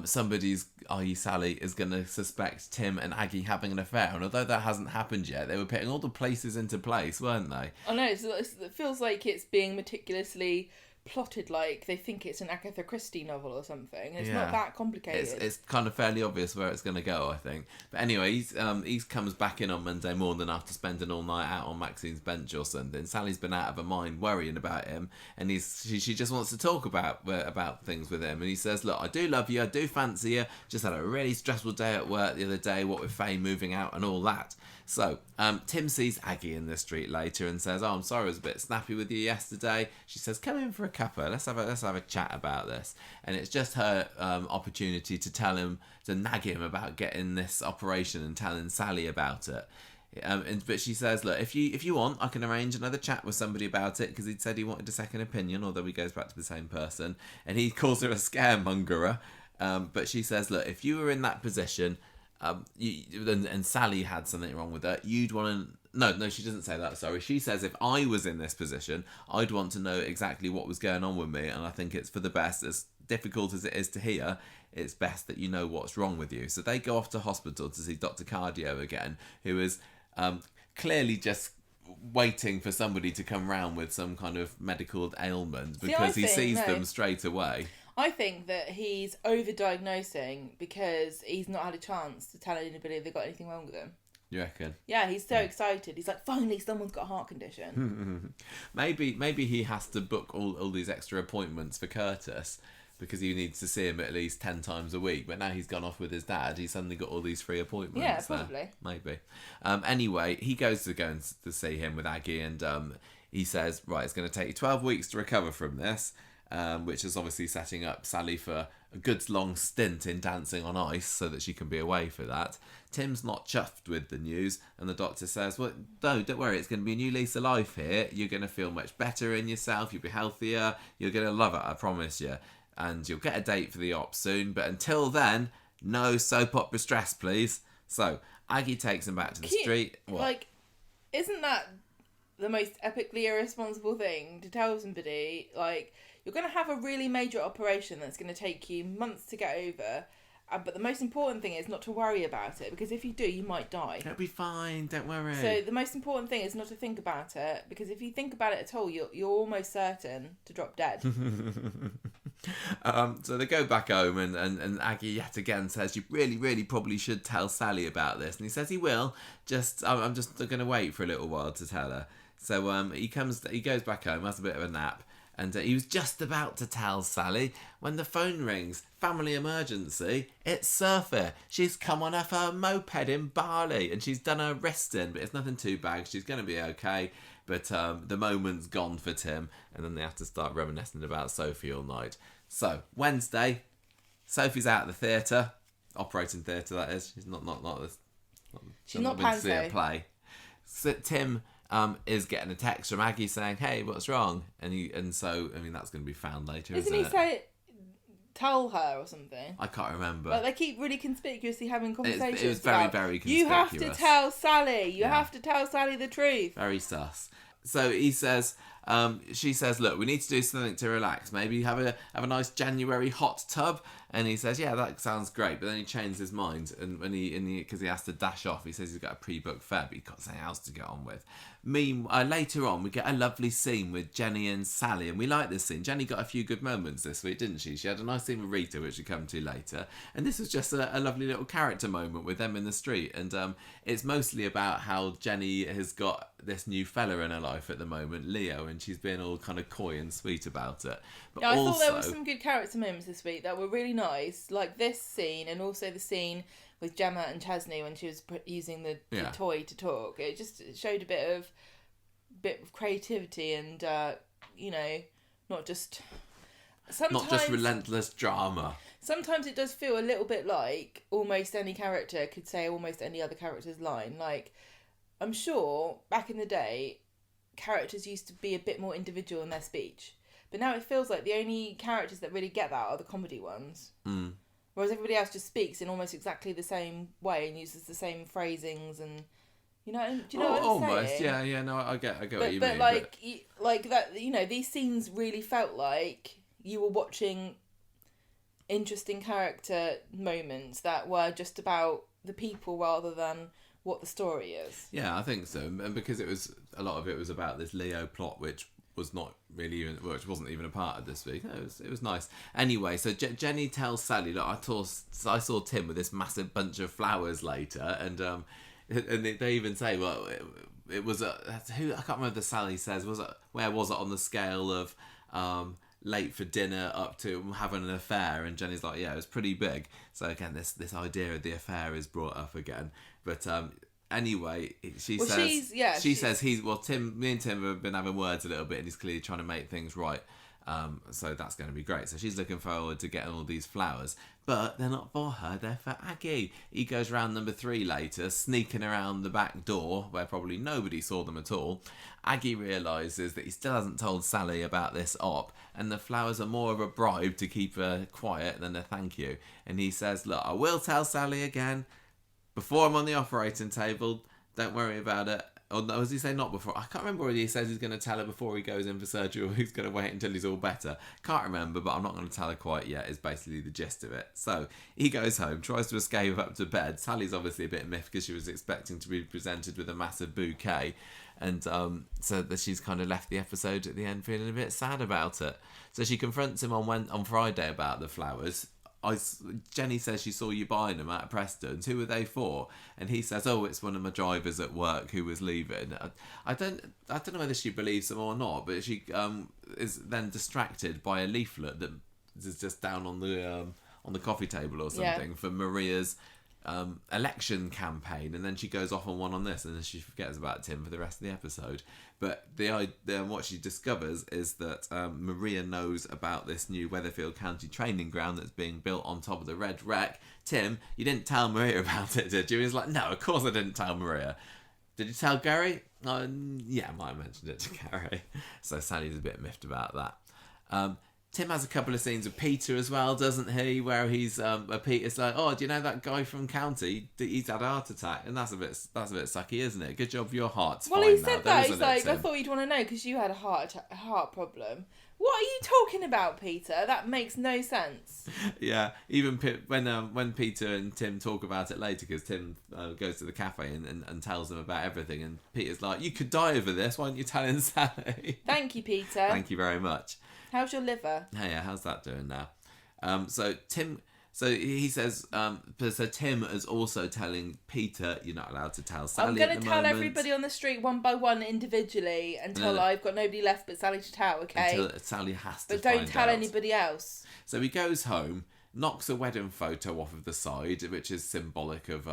somebody's, i.e. Sally, is going to suspect Tim and Aggie having an affair. And although that hasn't happened yet, they were putting all the places into place, weren't they? I know, it feels like it's being meticulously plotted, like they think it's an Agatha Christie novel or something. It's not that complicated. It's kind of fairly obvious where it's going to go, I think. But anyway, he comes back in on Monday morning after spending all night out on Maxine's bench or something. Sally's been out of her mind worrying about him, and she just wants to talk about things with him. And he says, "Look, I do love you, I do fancy you. Just had a really stressful day at work the other day, what with Faye moving out and all that." So Tim sees Aggie in the street later and says, "Oh, I'm sorry, I was a bit snappy with you yesterday." She says, "Come in for a cuppa. Let's have a chat about this." And it's just her opportunity to nag him about getting this operation and telling Sally about it. But she says, "Look, if you want, I can arrange another chat with somebody about it," because he'd said he wanted a second opinion, although he goes back to the same person. And he calls her a scaremongerer. But she says, "Look, if you were in that position." And Sally had something wrong with her, you'd want to... No, she doesn't say that, sorry. She says if I was in this position, I'd want to know exactly what was going on with me, and I think it's for the best. As difficult as it is to hear, it's best that you know what's wrong with you. So they go off to hospital to see Dr. Cardio again, who is clearly just waiting for somebody to come round with some kind of medical ailment, because he sees them straight away. I think that he's overdiagnosing because he's not had a chance to tell anybody they've got anything wrong with him. You reckon? Yeah, he's so excited. He's like, finally, someone's got a heart condition. Maybe he has to book all these extra appointments for Curtis, because he needs to see him at least 10 times a week. But now he's gone off with his dad, he's suddenly got all these free appointments. Yeah, probably. There. Maybe. Anyway, he goes to go and to see him with Aggie, and he says, right, it's going to take you 12 weeks to recover from this, which is obviously setting up Sally for a good long stint in dancing on ice so that she can be away for that. Tim's not chuffed with the news, and the doctor says, well, no, don't worry, it's going to be a new lease of life here. You're going to feel much better in yourself, you'll be healthier, you're going to love it, I promise you. And you'll get a date for the op soon, but until then, no soap opera stress, please. So, Aggie takes him back to the street. What? Like, isn't that the most epically irresponsible thing to tell somebody, like, you're going to have a really major operation that's going to take you months to get over, but the most important thing is not to worry about it, because if you do, you might die. It'll be fine, don't worry. So the most important thing is not to think about it, because if you think about it at all, you're almost certain to drop dead. So they go back home, and Aggie yet again says, you really, really probably should tell Sally about this. And he says he will, I'm just going to wait for a little while to tell her. So he goes back home, has a bit of a nap, and he was just about to tell Sally when the phone rings. Family emergency. It's Surfer. She's come on off her moped in Bali, and she's done her wrist in, but it's nothing too bad. She's going to be okay. But the moment's gone for Tim, and then they have to start reminiscing about Sophie all night. So, Wednesday, Sophie's out of the theatre. Operating theatre, that is. She's not She's not been to see a play. So Tim is getting a text from Aggie saying, hey, what's wrong? And so, I mean, that's going to be found later, isn't it? Isn't he say, tell her or something? I can't remember. But they keep really conspicuously having conversations. It was very, very conspicuous. You have to tell Sally. You have to tell Sally the truth. Very sus. So he says, she says, look, we need to do something to relax. Maybe have a nice January hot tub. And he says, yeah, that sounds great. But then he changes his mind, and because he has to dash off, he says he's got a pre-booked fare, but he's got something else to get on with. Later on, we get a lovely scene with Jenny and Sally, and we like this scene. Jenny got a few good moments this week, didn't she? She had a nice scene with Rita, which we'll come to later. And this was just a lovely little character moment with them in the street. And it's mostly about how Jenny has got this new fella in her life at the moment, Leo, and she's being all kind of coy and sweet about it. But I thought there were some good character moments this week that were really nice, like this scene, and also the scene with Gemma and Chesney when she was using the toy to talk. It just showed a bit of creativity and not just relentless drama. Sometimes it does feel a little bit like almost any character could say almost any other character's line. Like, I'm sure back in the day, characters used to be a bit more individual in their speech. But now it feels like the only characters that really get that are the comedy ones. Mm. Whereas everybody else just speaks in almost exactly the same way and uses the same phrasings and... do you know what I'm almost, saying? yeah, no, I get what you mean. But like that, these scenes really felt like you were watching interesting character moments that were just about the people rather than what the story is. Yeah, I think so. And because a lot of it was about this Leo plot, which was not really even, which wasn't even a part of this week. It was nice. Anyway, so Jenny tells Sally, look, I saw Tim with this massive bunch of flowers later, and they even say, well, it was who I can't remember. The Sally says, where was it on the scale of late for dinner up to having an affair? And Jenny's like, yeah, it was pretty big. So again, this idea of the affair is brought up again. But anyway, she says me and Tim have been having words a little bit, and he's clearly trying to make things right. So that's going to be great. So she's looking forward to getting all these flowers, but they're not for her, they're for Aggie. He goes round number 3 later, sneaking around the back door where probably nobody saw them at all. Aggie realises that he still hasn't told Sally about this op, and the flowers are more of a bribe to keep her quiet than a thank you. And he says, look, I will tell Sally again before I'm on the operating table, don't worry about it. Or does he say not before? I can't remember whether he says he's going to tell her before he goes in for surgery or he's going to wait until he's all better. Can't remember, but I'm not going to tell her quite yet, is basically the gist of it. So he goes home, tries to escape up to bed. Sally's obviously a bit miffed because she was expecting to be presented with a massive bouquet. And so that she's kind of left the episode at the end feeling a bit sad about it. So she confronts him on Friday about the flowers. Jenny says she saw you buying them at Preston's. Who were they for? And he says, oh, it's one of my drivers at work who was leaving. I don't know whether she believes him or not, but she is then distracted by a leaflet that is just down on the coffee table or something for Maria's election campaign, and then she goes off on one on this, and then she forgets about Tim for the rest of the episode. But what she discovers is that Maria knows about this new Weatherfield County training ground that's being built on top of the Red Wreck. Tim, you didn't tell Maria about it, did you? He was like, no, of course I didn't tell Maria. Did you tell Gary? Yeah, I might have mentioned it to Gary. So Sally's a bit miffed about that. Tim has a couple of scenes with Peter as well, doesn't he? Where he's Peter's like, oh, do you know that guy from County? He's had a heart attack, and that's a bit sucky, isn't it? Good job, your heart's fine. Well, he now, said though, that. isn't He's like, it, Tim? I thought you'd want to know because you had a heart problem. What are you talking about, Peter? That makes no sense. Yeah, even when Peter and Tim talk about it later, because Tim goes to the cafe and tells them about everything, and Peter's like, you could die over this. Why aren't you telling Sally? Thank you, Peter. Thank you very much. How's your liver? Hey, how's that doing now? So he says, so Tim is also telling Peter, you're not allowed to tell Sally. I'm going to tell everybody on the street one by one individually until I've got nobody left but Sally to tell, okay? Until Sally has to But don't find tell out. anybody else. So he goes home, knocks a wedding photo off of the side, which is symbolic of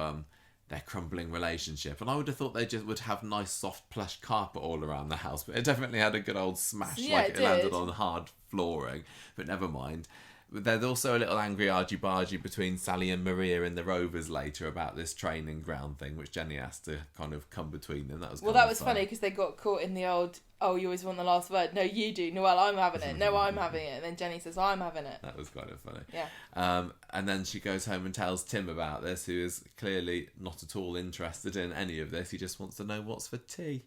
their crumbling relationship. And I would have thought they just would have nice soft plush carpet all around the house, but it definitely had a good old smash, Yeah, like it landed on hard flooring. But never mind. But there's also a little angry argy-bargy between Sally and Maria in the Rovers later about this training ground thing, which Jenny has to kind of come between them. That was funny because they got caught in the old, oh, you always want the last word. No, you do. No, well, I'm having it. No, I'm having it. And then Jenny says, I'm having it. That was kind of funny. Yeah. And then she goes home and tells Tim about this, who is clearly not at all interested in any of this. He just wants to know what's for tea.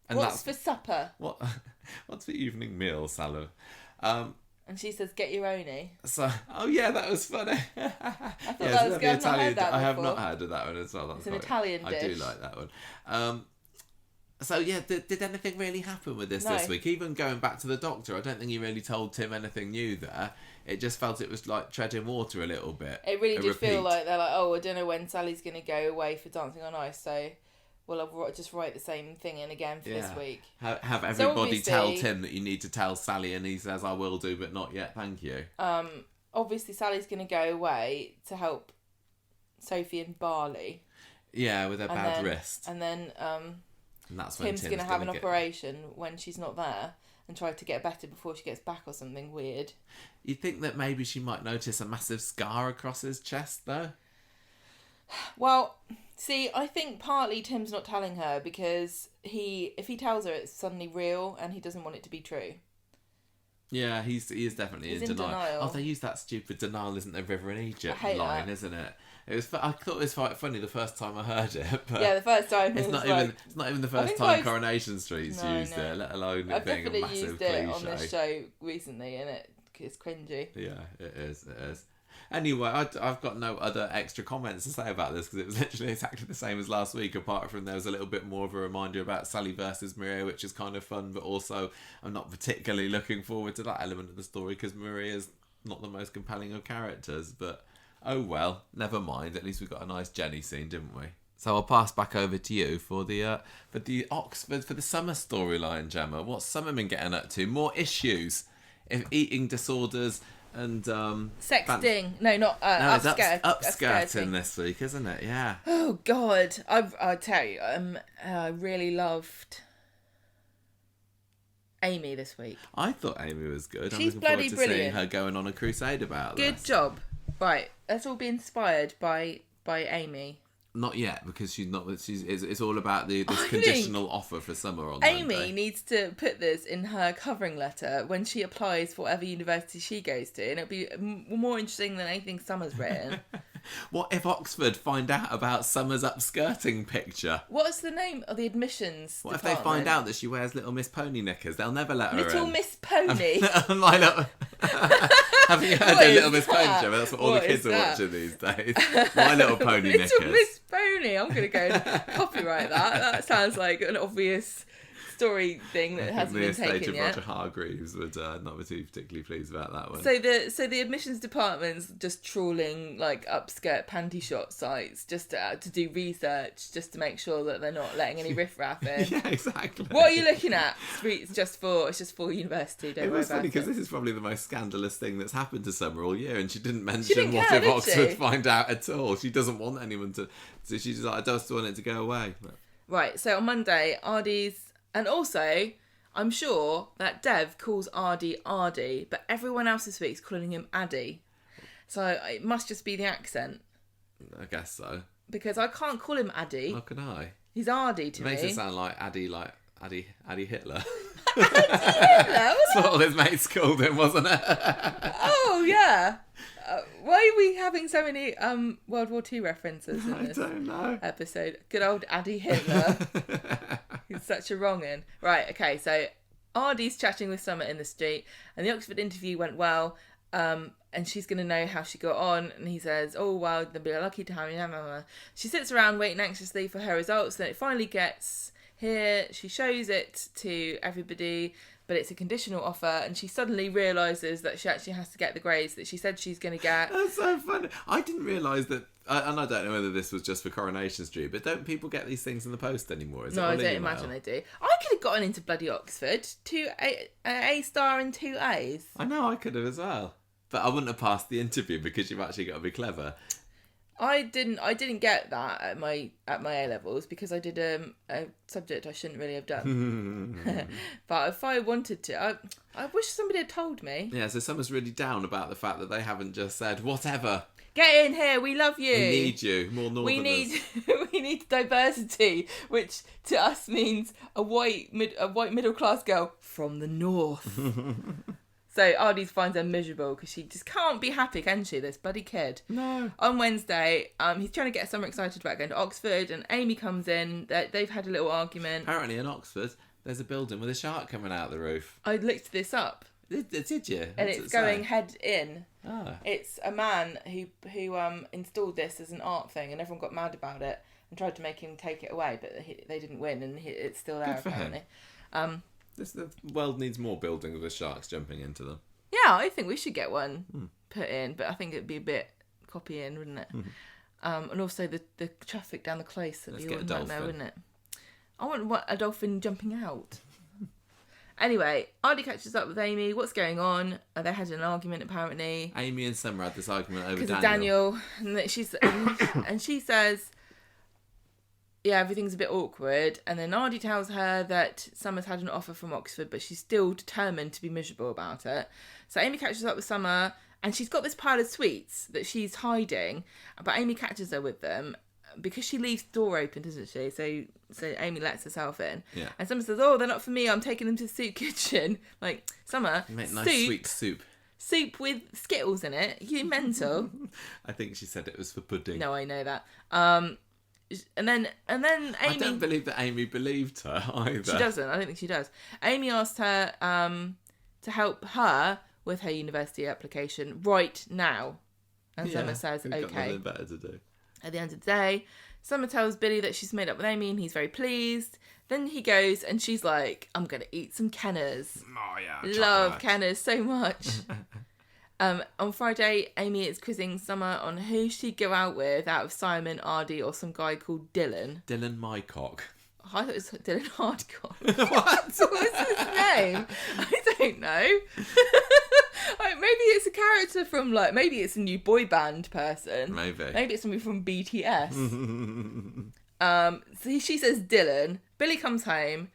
And what's for supper? What's for evening meal, Salah? And she says, get your own. So, oh yeah, that was funny. I thought that was good. I've not heard that before. I have not heard of that one as well. That's it's an Italian dish. I do like that one. So yeah, did anything really happen with this week? Even going back to the doctor, I don't think he really told Tim anything new there. It just felt it was like treading water a little bit. It really did feel like they're like, oh, I don't know when Sally's going to go away for Dancing on Ice, so we'll just write the same thing in again for this week. Have everybody tell Tim that you need to tell Sally, and he says, I will do, but not yet, thank you. Obviously Sally's going to go away to help Sophie and Barley. Yeah, with her bad wrist. And then and that's when Tim's going to have an operation when she's not there and try to get better before she gets back or something weird. You'd think that maybe she might notice a massive scar across his chest, though? Well, see, I think partly Tim's not telling her because if he tells her, it's suddenly real and he doesn't want it to be true. Yeah, he is definitely in denial. Oh, they use that stupid "denial isn't the river in Egypt" line, isn't it? I thought it was quite funny the first time I heard it. But yeah, the first time. It's not even the first time Coronation Street's used it, let alone it being a massive cliche. I've definitely used it on this show recently, and it's cringy. Yeah, it is. Anyway, I've got no other extra comments to say about this because it was literally exactly the same as last week, apart from there was a little bit more of a reminder about Sally versus Maria, which is kind of fun, but also I'm not particularly looking forward to that element of the story because Maria's not the most compelling of characters, but oh well, never mind. At least we got a nice Jenny scene, didn't we? So I'll pass back over to you for the Oxford for the summer storyline, Gemma. What's summer been getting up to? More issues, eating disorders. And sexting. No, not upskirting this week, isn't it? Yeah. Oh God, I tell you, I really loved Amy this week. I thought Amy was good. She's I'm looking bloody forward to brilliant. seeing her going on a crusade about this. Good job. Right, let's all be inspired by Amy. Not yet, because she's not. It's all about this conditional offer for summer on Amy Monday. needs to put this in her covering letter when she applies for whatever university she goes to, and it'll be more interesting than anything Summer's written. What if Oxford find out about Summer's upskirting picture? What's the name of the admissions What department? if they find out that she wears Little Miss Pony knickers? They'll never let her in. Little Miss Pony? Haven't you heard of Little Miss Pony show? That's what all the kids are watching these days. My Little Pony knickers. Little Miss Pony. I'm going to go and copyright that. That sounds like an obvious story thing that hasn't been taken estate of yet. Roger Hargreaves would not be too particularly pleased about that one. So the admissions department's just trawling like upskirt panty shot sites just to do research, just to make sure that they're not letting any riffraff in. Yeah, exactly. What are you looking at? It's just for university. Don't It worry was about funny it. because this is probably the most scandalous thing that's happened to Summer all year, and she didn't mention didn't what care, if did Oxford she? find out at all. She doesn't want anyone to. So she's just like, I just want it to go away. But Right, so on Monday, Ardy's... And also, I'm sure that Dev calls Ardy Ardy, but everyone else this week is calling him Addy. So it must just be the accent. I guess so. Because I can't call him Addy. How can I? He's Ardy to It makes me. it sound like Addy Hitler. Hitler? That's what all his mates called him, wasn't it? Oh, yeah. Why are we having so many World War II references in I this don't know. episode? Good old Addy Hitler. He's such a wrong-un. Right, okay, so Ardy's chatting with Summer in the street, and the Oxford interview went well, and she's going to know how she got on, and he says, oh, well, they'll be lucky to have you. She sits around waiting anxiously for her results, then it finally gets here. She shows it to everybody, but it's a conditional offer, and she suddenly realises that she actually has to get the grades that she said she's going to get. That's so funny. I didn't realise that, and I don't know whether this was just for Coronation Street, but don't people get these things in the post anymore? Is No, it I on don't email? imagine they do. I could have gotten into bloody Oxford. An A star and 2 A's. I know, I could have as well. But I wouldn't have passed the interview because you've actually got to be clever. I didn't get that at my A levels because I did a subject I shouldn't really have done. But if I wanted to, I wish somebody had told me. Yeah, so Summer's really down about the fact that they haven't just said, whatever, Get in here, we love you. we need you, more northerners. We need diversity, which to us means a white middle class girl from the north. So Ardy finds her miserable because she just can't be happy, can she? This bloody kid. No. On Wednesday, he's trying to get Summer excited about going to Oxford, and Amy comes in. They've had a little argument. Apparently in Oxford, there's a building with a shark coming out of the roof. I looked this up, Did you? and What's it's it going say? head in. Ah. It's a man who installed this as an art thing, and everyone got mad about it and tried to make him take it away, but they didn't win, and it's still there Good for him. apparently. The world needs more buildings with sharks jumping into them. Yeah, I think we should get one put in, but I think it'd be a bit copying, wouldn't it? And also the traffic down the close would Let's be get a all nightmare, dolphin. wouldn't it? I want a dolphin jumping out. Anyway, Ardy catches up with Amy. What's going on? They had an argument apparently Amy and Summer had this argument over because Daniel. of Daniel, and that and she says, yeah, everything's a bit awkward. And then Ardy tells her that Summer's had an offer from Oxford, but she's still determined to be miserable about it. So Amy catches up with Summer, and she's got this pile of sweets that she's hiding, but Amy catches her with them because she leaves the door open, doesn't she? So Amy lets herself in. Yeah. And Summer says, oh, they're not for me. I'm taking them to the soup kitchen. Like, Summer, You make nice sweet soup. Soup with Skittles in it. You mental. I think she said it was for pudding. No, I know that. And then Amy... I don't believe that Amy believed her either. She doesn't. I don't think she does. Amy asked her to help her with her university application right now. And Summer says, we've got okay. nothing better to do. At the end of the day, Summer tells Billy that she's made up with Amy and he's very pleased. Then he goes and she's like, I'm going to eat some Kenners. Oh, yeah. Love chocolate. Kenners so much. On Friday, Amy is quizzing Summer on who she'd go out with out of Simon, Ardy, or some guy called Dylan. Dylan Mycock. I thought it was Dylan Hardcore. What? What was his name? I don't know. Maybe it's a character from maybe it's a new boy band person. Maybe. Maybe it's somebody from BTS. So she says Dylan. Billy comes home.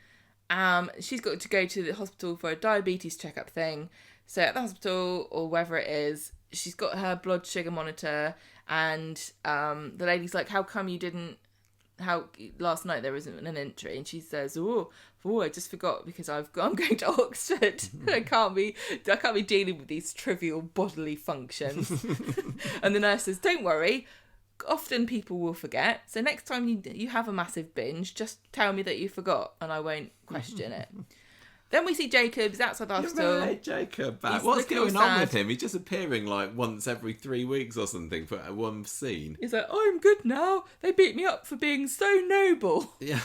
She's got to go to the hospital for a diabetes checkup thing. So at the hospital or wherever it is, she's got her blood sugar monitor, and the lady's like, "How come you didn't? How last night there isn't an entry?" And she says, "Oh, I just forgot because I'm going to Oxford. I can't be dealing with these trivial bodily functions." And the nurse says, "Don't worry. Often people will forget. So next time you have a massive binge, just tell me that you forgot, and I won't question it." Then we see Jacob's outside the hospital. Right, Jacob back. He's What's looking all going on sad. with him? He's just appearing like once every 3 weeks or something for one scene. He's like, I'm good now. They beat me up for being so noble. Yeah.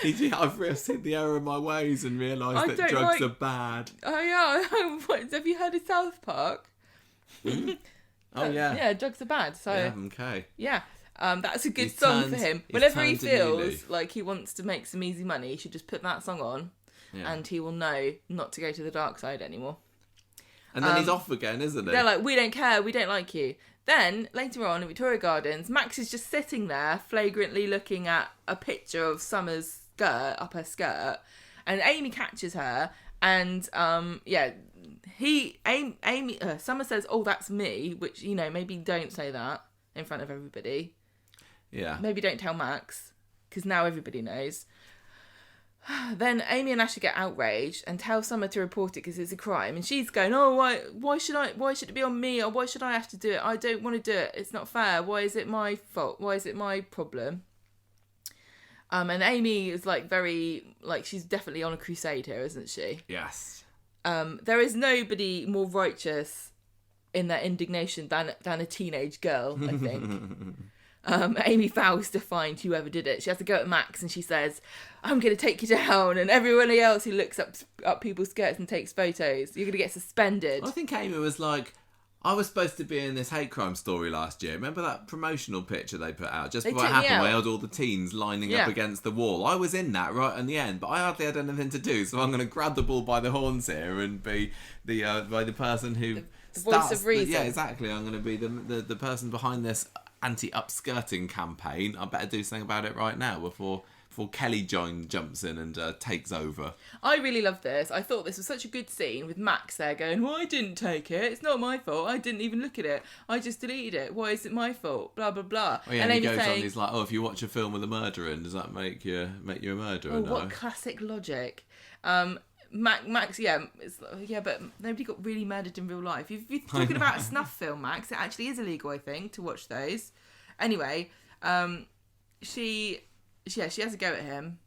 I've seen the error of my ways and realised that don't drugs like- are bad. Oh yeah, have you heard of South Park? Oh yeah. Yeah, drugs are bad. So Yeah, okay. yeah. That's a good He's song turned- for him. he's Whenever he turned a new feels leaf. like he wants to make some easy money, he should just put that song on, Yeah. and he will know not to go to the dark side anymore. And then he's off again, isn't he? They're like, we don't care, we don't like you. Then, later on in Victoria Gardens, Max is just sitting there, flagrantly looking at a picture of Summer's skirt, up her skirt, and Amy catches her, and, Summer says, oh, that's me, which, maybe don't say that in front of everybody. Yeah. Maybe don't tell Max, because now everybody knows. Then Amy and Asher get outraged and tell Summer to report it because it's a crime. And she's going, oh, why should it be on me? Or why should I have to do it? I don't want to do it. It's not fair. Why is it my fault? Why is it my problem? And Amy is she's definitely on a crusade here, isn't she? Yes. There is nobody more righteous in their indignation than a teenage girl, I think. Amy vows to find whoever did it. She has to go at Max and she says, I'm going to take you down. And everyone else who looks up people's skirts and takes photos, you're going to get suspended. I think Amy was like, I was supposed to be in this hate crime story last year. Remember that promotional picture they put out just before it took me happened, where out. they had all the teens lining up Yeah. against the wall? I was in that right in the end, but I hardly had anything to do, so I'm going to grab the bull by the horns here and be the person who the voice of reason. Yeah, exactly. I'm going to be the person behind this anti-upskirting campaign. I better do something about it right now before Kelly jumps in and takes over. I really love this. I thought this was such a good scene with Max there going, well, I didn't take it. It's not my fault. I didn't even look at it. I just deleted it. Why is it my fault? Blah, blah, blah. Oh, yeah, and he Amy goes on, saying, he's like, oh, if you watch a film with a murderer in, does that make you a murderer? oh, No. what classic logic. Max, but nobody got really murdered in real life. If you're talking about a snuff film, Max, it actually is illegal, I think, to watch those. Anyway, she has a go at him,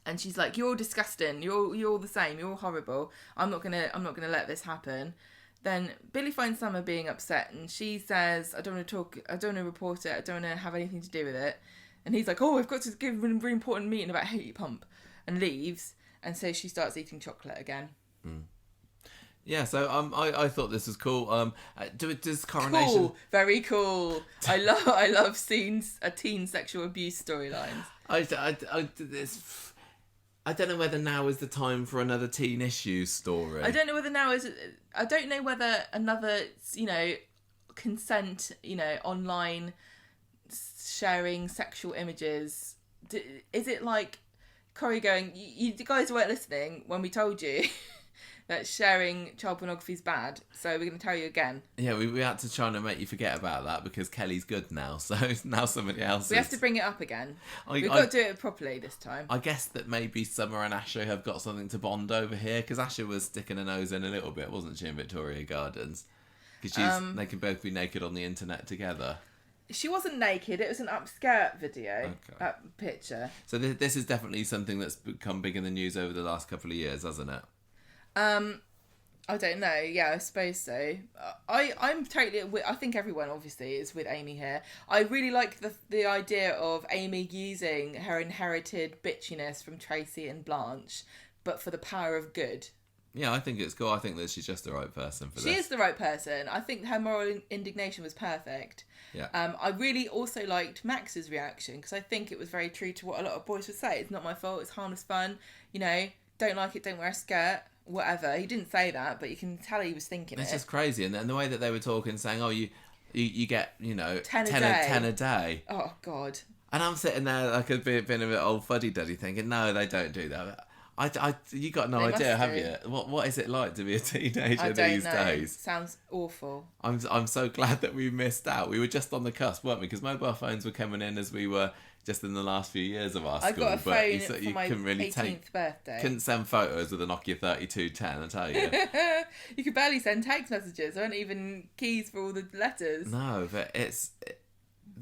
and she's like, "You're all disgusting. You're all the same. You're all horrible. I'm not gonna let this happen." Then Billy finds Summer being upset, and she says, "I don't want to talk. I don't want to report it. I don't want to have anything to do with it." And he's like, "Oh, I've got to give a really important meeting about Hate Pump," and leaves. And so she starts eating chocolate again. Yeah, so I thought this was cool. Does Coronation? Cool, very cool. I love scenes, teen sexual abuse storylines. I don't know whether now is the time for another teen issues story. I don't know whether another, consent, online sharing sexual images. Is it like Corey going, you guys weren't listening when we told you that sharing child pornography is bad, so we're going to tell you again. Yeah, we had to try and make you forget about that because Kelly's good now, so now somebody else We is. have to bring it up again. We've got to do it properly this time. I guess that maybe Summer and Asher have got something to bond over here, because Asher was sticking her nose in a little bit, wasn't she, in Victoria Gardens? Because they can both be naked on the internet together. She wasn't naked, it was an upskirt video, Okay. that picture. So this is definitely something that's become big in the news over the last couple of years, hasn't it? I don't know. Yeah, I suppose so. I'm totally. I think everyone obviously is with Amy here. I really like the idea of Amy using her inherited bitchiness from Tracy and Blanche, but for the power of good. Yeah, I think it's cool. I think that she's just the right person for this. She is the right person. I think her moral indignation was perfect. Yeah. I really also liked Max's reaction because I think it was very true to what a lot of boys would say. It's not my fault. It's harmless fun. Don't like it. Don't wear a skirt. Whatever. He didn't say that, but you can tell he was thinking It's it. just crazy, and the way that they were talking, saying, "Oh, you get 10 a day." Oh God. And I'm sitting there like a bit a bit old fuddy-duddy, thinking, "No, they don't do that." You got no They idea, must have do. you? What is it like to be a teenager I don't these know. days? Sounds awful. I'm so glad that we missed out. We were just on the cusp, weren't we? Because mobile phones were coming in as we were just in the last few years of our school. I got a but phone you for my couldn't really 18th birthday. couldn't send photos with a Nokia 3210, I tell you. You could barely send text messages. There aren't even keys for all the letters. No, but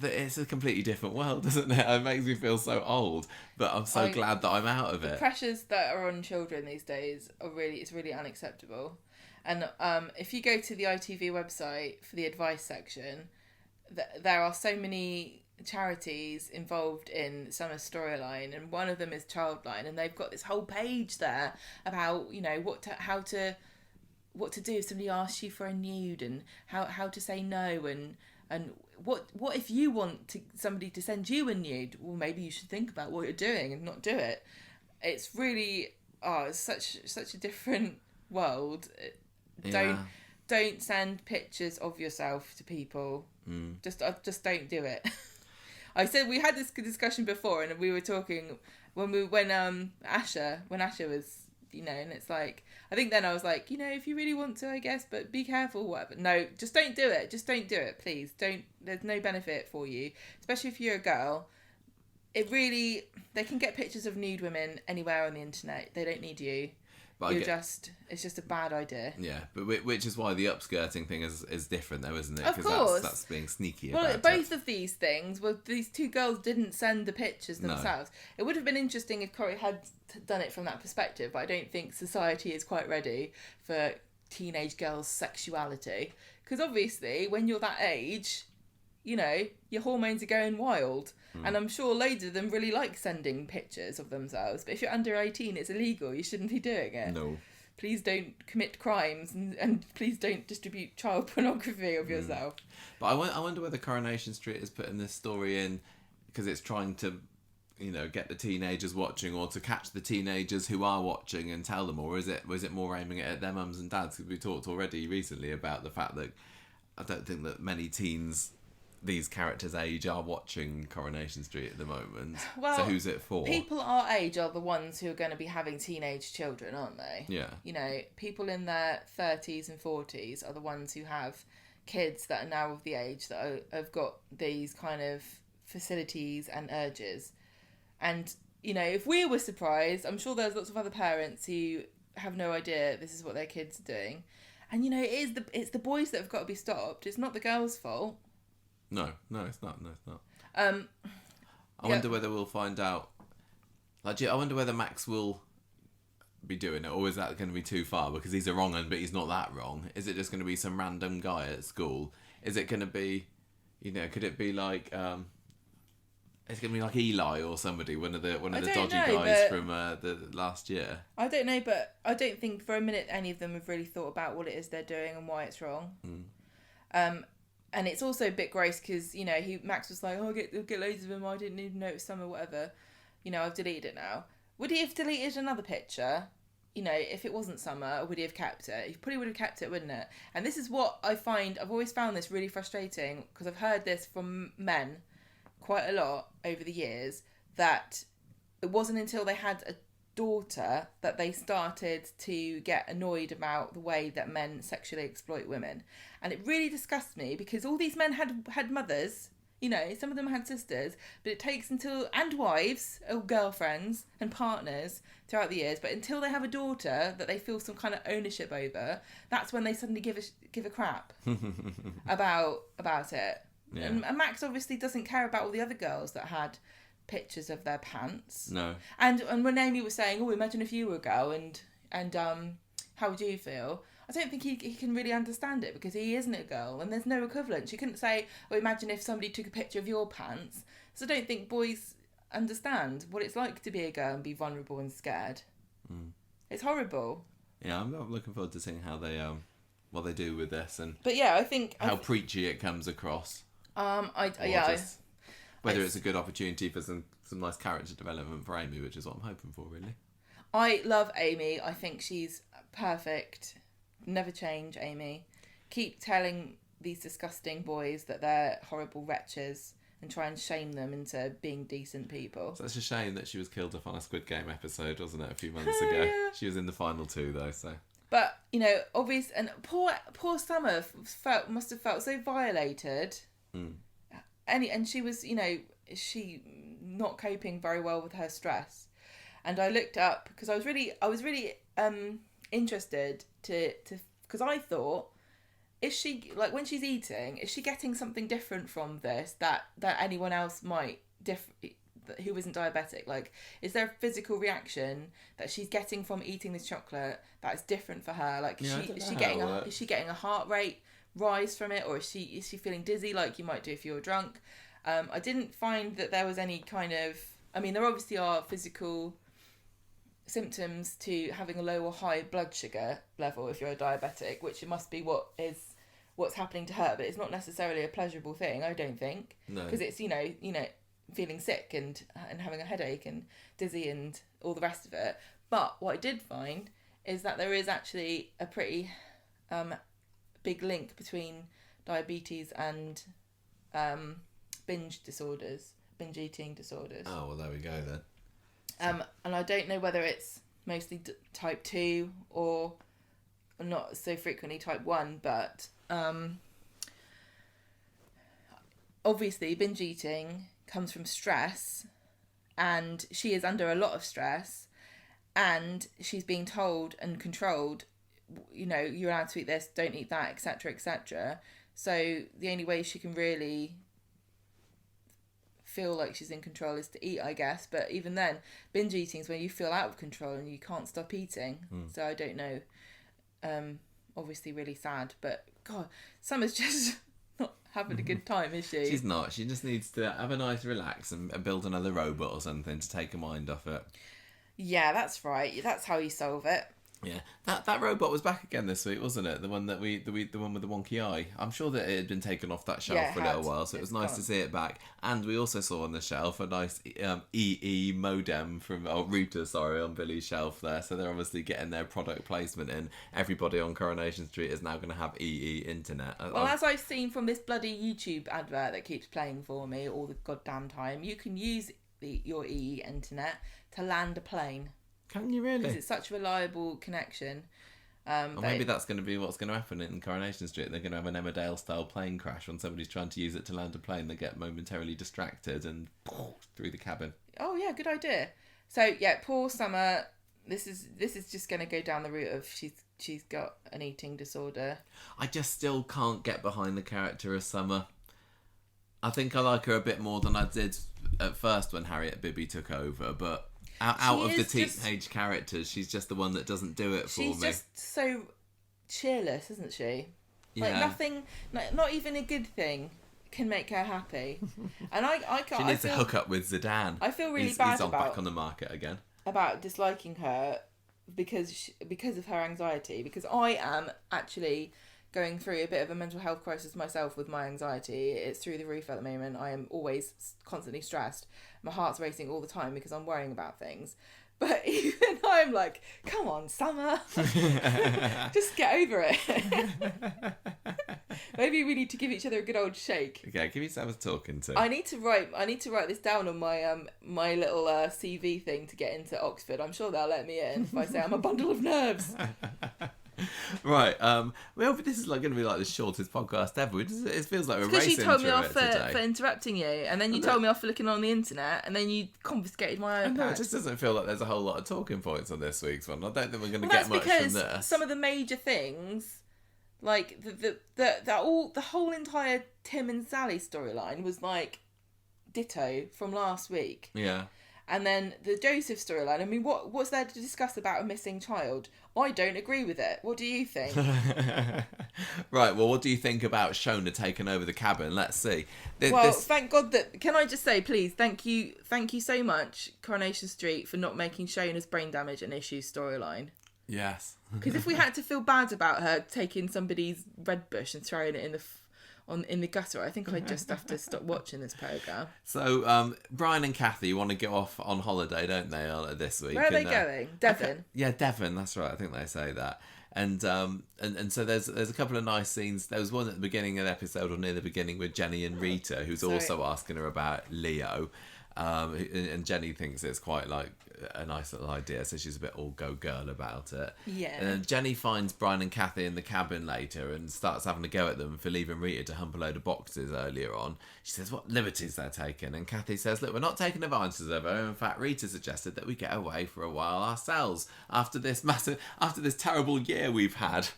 it's a completely different world, isn't it? It makes me feel so old, but I'm so glad that I'm out of it. The pressures that are on children these days it's really unacceptable. And if you go to the ITV website for the advice section, there are so many charities involved in Summer Storyline, and one of them is Childline, and they've got this whole page there about what to do if somebody asks you for a nude, and how to say no, and what if you want somebody to send you a nude? Well, maybe you should think about what you're doing and not do it. It's really it's such a different world. Don't send pictures of yourself to people. Just don't do it. I said we had this discussion before, and we were talking when Asher was, and it's like, I think then I was like, if you really want to, I guess, but be careful, whatever. No, just don't do it. Just don't do it, please. Don't. There's no benefit for you, especially if you're a girl. They can get pictures of nude women anywhere on the internet. They don't need you. But it's just a bad idea. Yeah, but which is why the upskirting thing is different, though, isn't it? Of course, that's being sneaky. Well, about both of these things, these two girls didn't send the pictures themselves. No. It would have been interesting if Corrie had done it from that perspective, but I don't think society is quite ready for teenage girls' sexuality, because obviously when you're that age, your hormones are going wild. And I'm sure loads of them really like sending pictures of themselves. But if you're under 18, it's illegal. You shouldn't be doing it. No. Please don't commit crimes, and please don't distribute child pornography of yourself. But I wonder whether Coronation Street is putting this story in because it's trying to, get the teenagers watching, or to catch the teenagers who are watching and tell them, or is it more aiming it at their mums and dads? Because we talked already recently about the fact that I don't think that many teens these characters' age are watching Coronation Street at the moment. Well, so who's it for? People our age are the ones who are going to be having teenage children, aren't they? Yeah. People in their 30s and 40s are the ones who have kids that are now of the age that have got these kind of facilities and urges. And, if we were surprised, I'm sure there's lots of other parents who have no idea this is what their kids are doing. And, it's the boys that have got to be stopped. It's not the girls' fault. No, it's not. I wonder whether we'll find out. I wonder whether Max will be doing it, or is that going to be too far? Because he's a wrong un, but he's not that wrong. Is it just going to be some random guy at school? Is it going to be, could it be like, it's going to be like Eli or somebody, one of the dodgy guys from the last year? I don't know, but I don't think for a minute any of them have really thought about what it is they're doing and why it's wrong. And it's also a bit gross because, Max was like, I'll get loads of them, I didn't even know it was summer, whatever. I've deleted it now. Would he have deleted another picture, if it wasn't summer, or would he have kept it? He probably would have kept it, wouldn't it? And this is what I've always found this really frustrating, because I've heard this from men quite a lot over the years, that it wasn't until they had a daughter that they started to get annoyed about the way that men sexually exploit women. And it really disgusts me, because all these men had mothers, some of them had sisters, but it takes and wives or girlfriends and partners throughout the years, but until they have a daughter that they feel some kind of ownership over, that's when they suddenly give a crap about it. Yeah. And Max obviously doesn't care about all the other girls that had pictures of their pants. No. And when Amy was saying, imagine if you were a girl and how would you feel? I don't think he can really understand it, because he isn't a girl and there's no equivalent. You couldn't say, imagine if somebody took a picture of your pants. So I don't think boys understand what it's like to be a girl and be vulnerable and scared. It's horrible. Yeah, I'm looking forward to seeing how they what they do with this, and I think how preachy it comes across. Whether it's a good opportunity for some nice character development for Amy, which is what I'm hoping for, really. I love Amy. I think she's perfect. Never change, Amy. Keep telling these disgusting boys that they're horrible wretches and try and shame them into being decent people. So it's a shame that she was killed off on a Squid Game episode, wasn't it, a few months ago? Yeah. She was in the final 2, though, so... But, obvious, and poor Summer must have felt so violated. And she was, she not coping very well with her stress. And I looked up, because I was really interested to because I thought is she, like, when she's eating, is she getting something different from this that anyone else might who isn't diabetic? Like, is there a physical reaction that she's getting from eating this chocolate that is different for her? Like, is she getting a heart rate rise from it, or is she feeling dizzy like you might do if you're drunk? I didn't find that there was any kind of, I mean, there obviously are physical symptoms to having a low or high blood sugar level if you're a diabetic, which it must be what's happening to her, but it's not necessarily a pleasurable thing, I don't think. No. Because it's, you know, feeling sick and having a headache and dizzy and all the rest of it. But what I did find is that there is actually a pretty big link between diabetes and binge eating disorders. Oh, well, there we go then. And I don't know whether it's mostly type 2 or not so frequently type 1, but obviously binge eating comes from stress, and she is under a lot of stress, and she's being told and controlled, you know, you're allowed to eat this, don't eat that, etc., etc. So the only way she can really feel like she's in control is to eat, I guess. But even then, binge eating is when you feel out of control and you can't stop eating. So I don't know. Obviously really sad, but God, Summer's just not having a good time, is she? She's not. She just needs to have a nice relax and build another robot or something to take her mind off it. Yeah, that's right. That's how you solve it. Yeah, that robot was back again this week, wasn't it? The one that the one with the wonky eye. I'm sure that it had been taken off that shelf for a little while, so it was nice to see it back. And we also saw on the shelf a nice EE modem from router, on Billy's shelf there. So they're obviously getting their product placement in. Everybody on Coronation Street is now going to have EE internet. Well, as I've seen from this bloody YouTube advert that keeps playing for me all the goddamn time, you can use your EE internet to land a plane. Can you really? Because it's such a reliable connection. Or maybe that's going to be what's going to happen in Coronation Street. They're going to have an Emmerdale style plane crash when somebody's trying to use it to land a plane. They get momentarily distracted and through the cabin. Oh yeah, good idea. So yeah, poor Summer. This is just going to go down the route of she's got an eating disorder. I just still can't get behind the character of Summer. I think I like her a bit more than I did at first when Harriet Bibby took over, but out of the teenage characters, she's just the one that doesn't do it for me. She's just so cheerless, isn't she? Yeah. Like nothing, not even a good thing can make her happy. And I can't. She needs to hook up with Zeedan. I feel really bad he's back on the market again. About disliking her because of her anxiety. Because I am actually going through a bit of a mental health crisis myself with my anxiety. It's through the roof at the moment. I am always constantly stressed. My heart's racing all the time because I'm worrying about things. But even I'm like, come on, Summer. Just get over it. Maybe we need to give each other a good old shake. Okay, give me someone talking to. I need to write this down on my my little CV thing to get into Oxford. I'm sure they'll let me in if I say I'm a bundle of nerves. Right, well, this is like going to be like the shortest podcast ever. It feels like we're racing because you told me off today. for interrupting you, and then you told me off for looking on the internet, and then you confiscated my iPad. No, it just doesn't feel like there's a whole lot of talking points on this week's one. I don't think we're going to get much from this. Some of the major things, like the whole entire Tim and Sally storyline was like ditto from last week. Yeah. And then the Joseph storyline, I mean, what's there to discuss about a missing child? I don't agree with it. What do you think? Right, well, what do you think about Shona taking over the cabin? Let's see. Thank God that... Can I just say, please, thank you so much, Coronation Street, for not making Shona's brain damage an issue storyline. Yes. Because if we had to feel bad about her taking somebody's red bush and throwing it in the gutter, I think I'd just have to stop watching this programme. So, Brian and Kathy want to go off on holiday, don't they, this week? Where are they going? Devon? Okay. Yeah, Devon, that's right. I think they say that. And so there's a couple of nice scenes. There was one at the beginning of the episode, or near the beginning, with Jenny and Rita, who's also asking her about Leo. And Jenny thinks it's quite like a nice little idea, so she's a bit all go girl about it. Yeah. And then Jenny finds Brian and Kathy in the cabin later and starts having a go at them for leaving Rita to hump a load of boxes earlier on. She says what liberties they're taking, and Kathy says, look, we're not taking advantage of her. In fact, Rita suggested that we get away for a while ourselves after this terrible year we've had.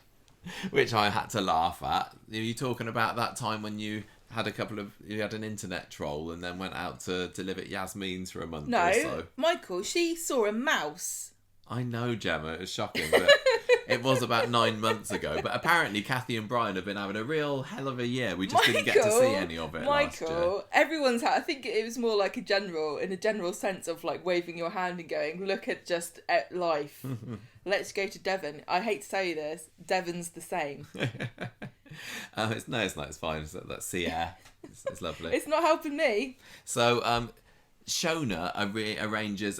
which I had to laugh at. Are you talking about that time when you had an internet troll and then went out to live at Yasmin's for a month or so? No, Michael, she saw a mouse. I know, Gemma, it was shocking, but it was about 9 months ago. But apparently Kathy and Brian have been having a real hell of a year. We just didn't get to see any of it last year. Everyone's I think it was more like in a general sense of like waving your hand and going, look at just at life. Let's go to Devon. I hate to tell you this, Devon's the same. It's not. It's fine. That's sea air. It's lovely. It's not helping me. So, Shona arranges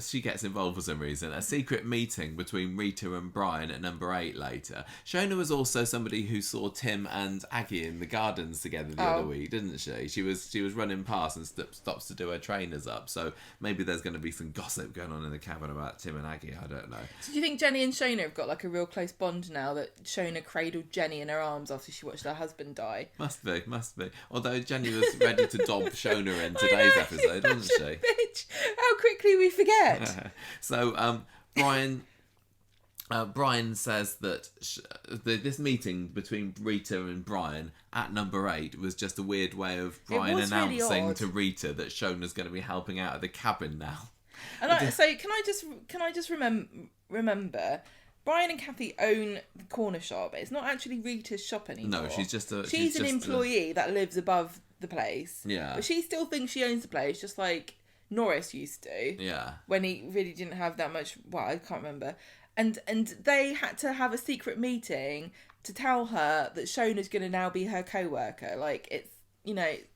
she gets involved for some reason, a secret meeting between Rita and Brian at number 8 later. Shona was also somebody who saw Tim and Aggie in the gardens together the other week, didn't she? She was running past and stops to do her trainers up. So maybe there's going to be some gossip going on in the cabin about Tim and Aggie. I don't know. So do you think Jenny and Shona have got like a real close bond now that Shona cradled Jenny in her arms after she watched her husband die? Must be. Although Jenny was ready to dob Shona in today's episode, wasn't she? Bitch. How quickly we forget. So Brian says that this meeting between Rita and Brian at number 8 was just a weird way of Brian announcing really to Rita that Shona's going to be helping out at the cabin now. And so can I just remember Brian and Kathy own the corner shop. It's not actually Rita's shop anymore. No, she's an employee that lives above the place. Yeah. But she still thinks she owns the place, just like Norris used to. Yeah. When he really didn't have that much. Well, I can't remember. And they had to have a secret meeting to tell her that Shona's going to now be her co-worker. Like, it's,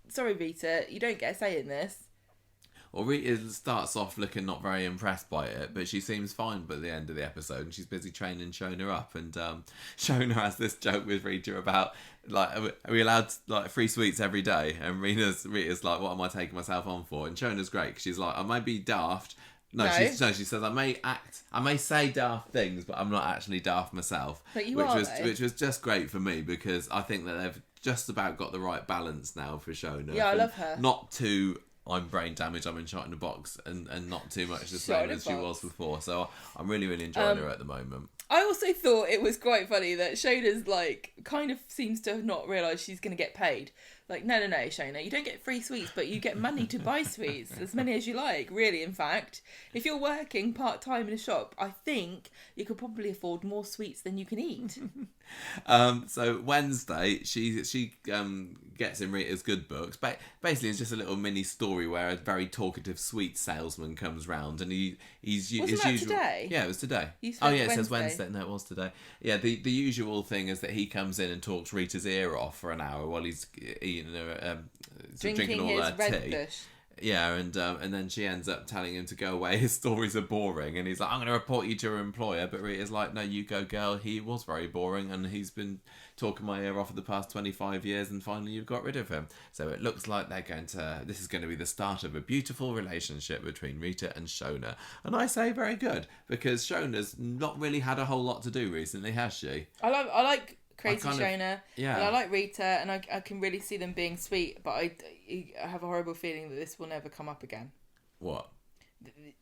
sorry, Rita, you don't get a say in this. Well, Rita starts off looking not very impressed by it, but she seems fine by the end of the episode, and she's busy training Shona up. And Shona has this joke with Rita about, like, are we allowed like free sweets every day? And Rita's like, what am I taking myself on for? And Shona's great because she's like, I may be daft. She says I may say daft things, but I'm not actually daft myself. But which was just great for me because I think that they've just about got the right balance now for Shona. Yeah, I love her. Not too I'm brain damaged, I'm in shot in a box, and not too much the same as she was before. So I'm really, really enjoying her at the moment. I also thought it was quite funny that Shona's like kind of seems to have not realised she's going to get paid. Like, no, Shona, you don't get free sweets, but you get money to buy sweets, as many as you like. Really, in fact, if you're working part-time in a shop, I think you could probably afford more sweets than you can eat. So Wednesday, she gets in Rita's good books. But basically, it's just a little mini story where a very talkative sweet salesman comes round, and Wasn't that today? Yeah, it was today. It says Wednesday. No, it was today. Yeah, the usual thing is that he comes in and talks Rita's ear off for an hour while he's drinking all her tea. Bush. Yeah, and then she ends up telling him to go away. His stories are boring, and he's like, I'm going to report you to your employer. But Rita's like, no, you go, girl. He was very boring, and he's been talking my ear off for the past 25 years, and finally you've got rid of him. So it looks like this is going to be the start of a beautiful relationship between Rita and Shona. And I say very good, because Shona's not really had a whole lot to do recently, has she? I like Crazy Shona, and I like Rita, and I can really see them being sweet, but I have a horrible feeling that this will never come up again. What?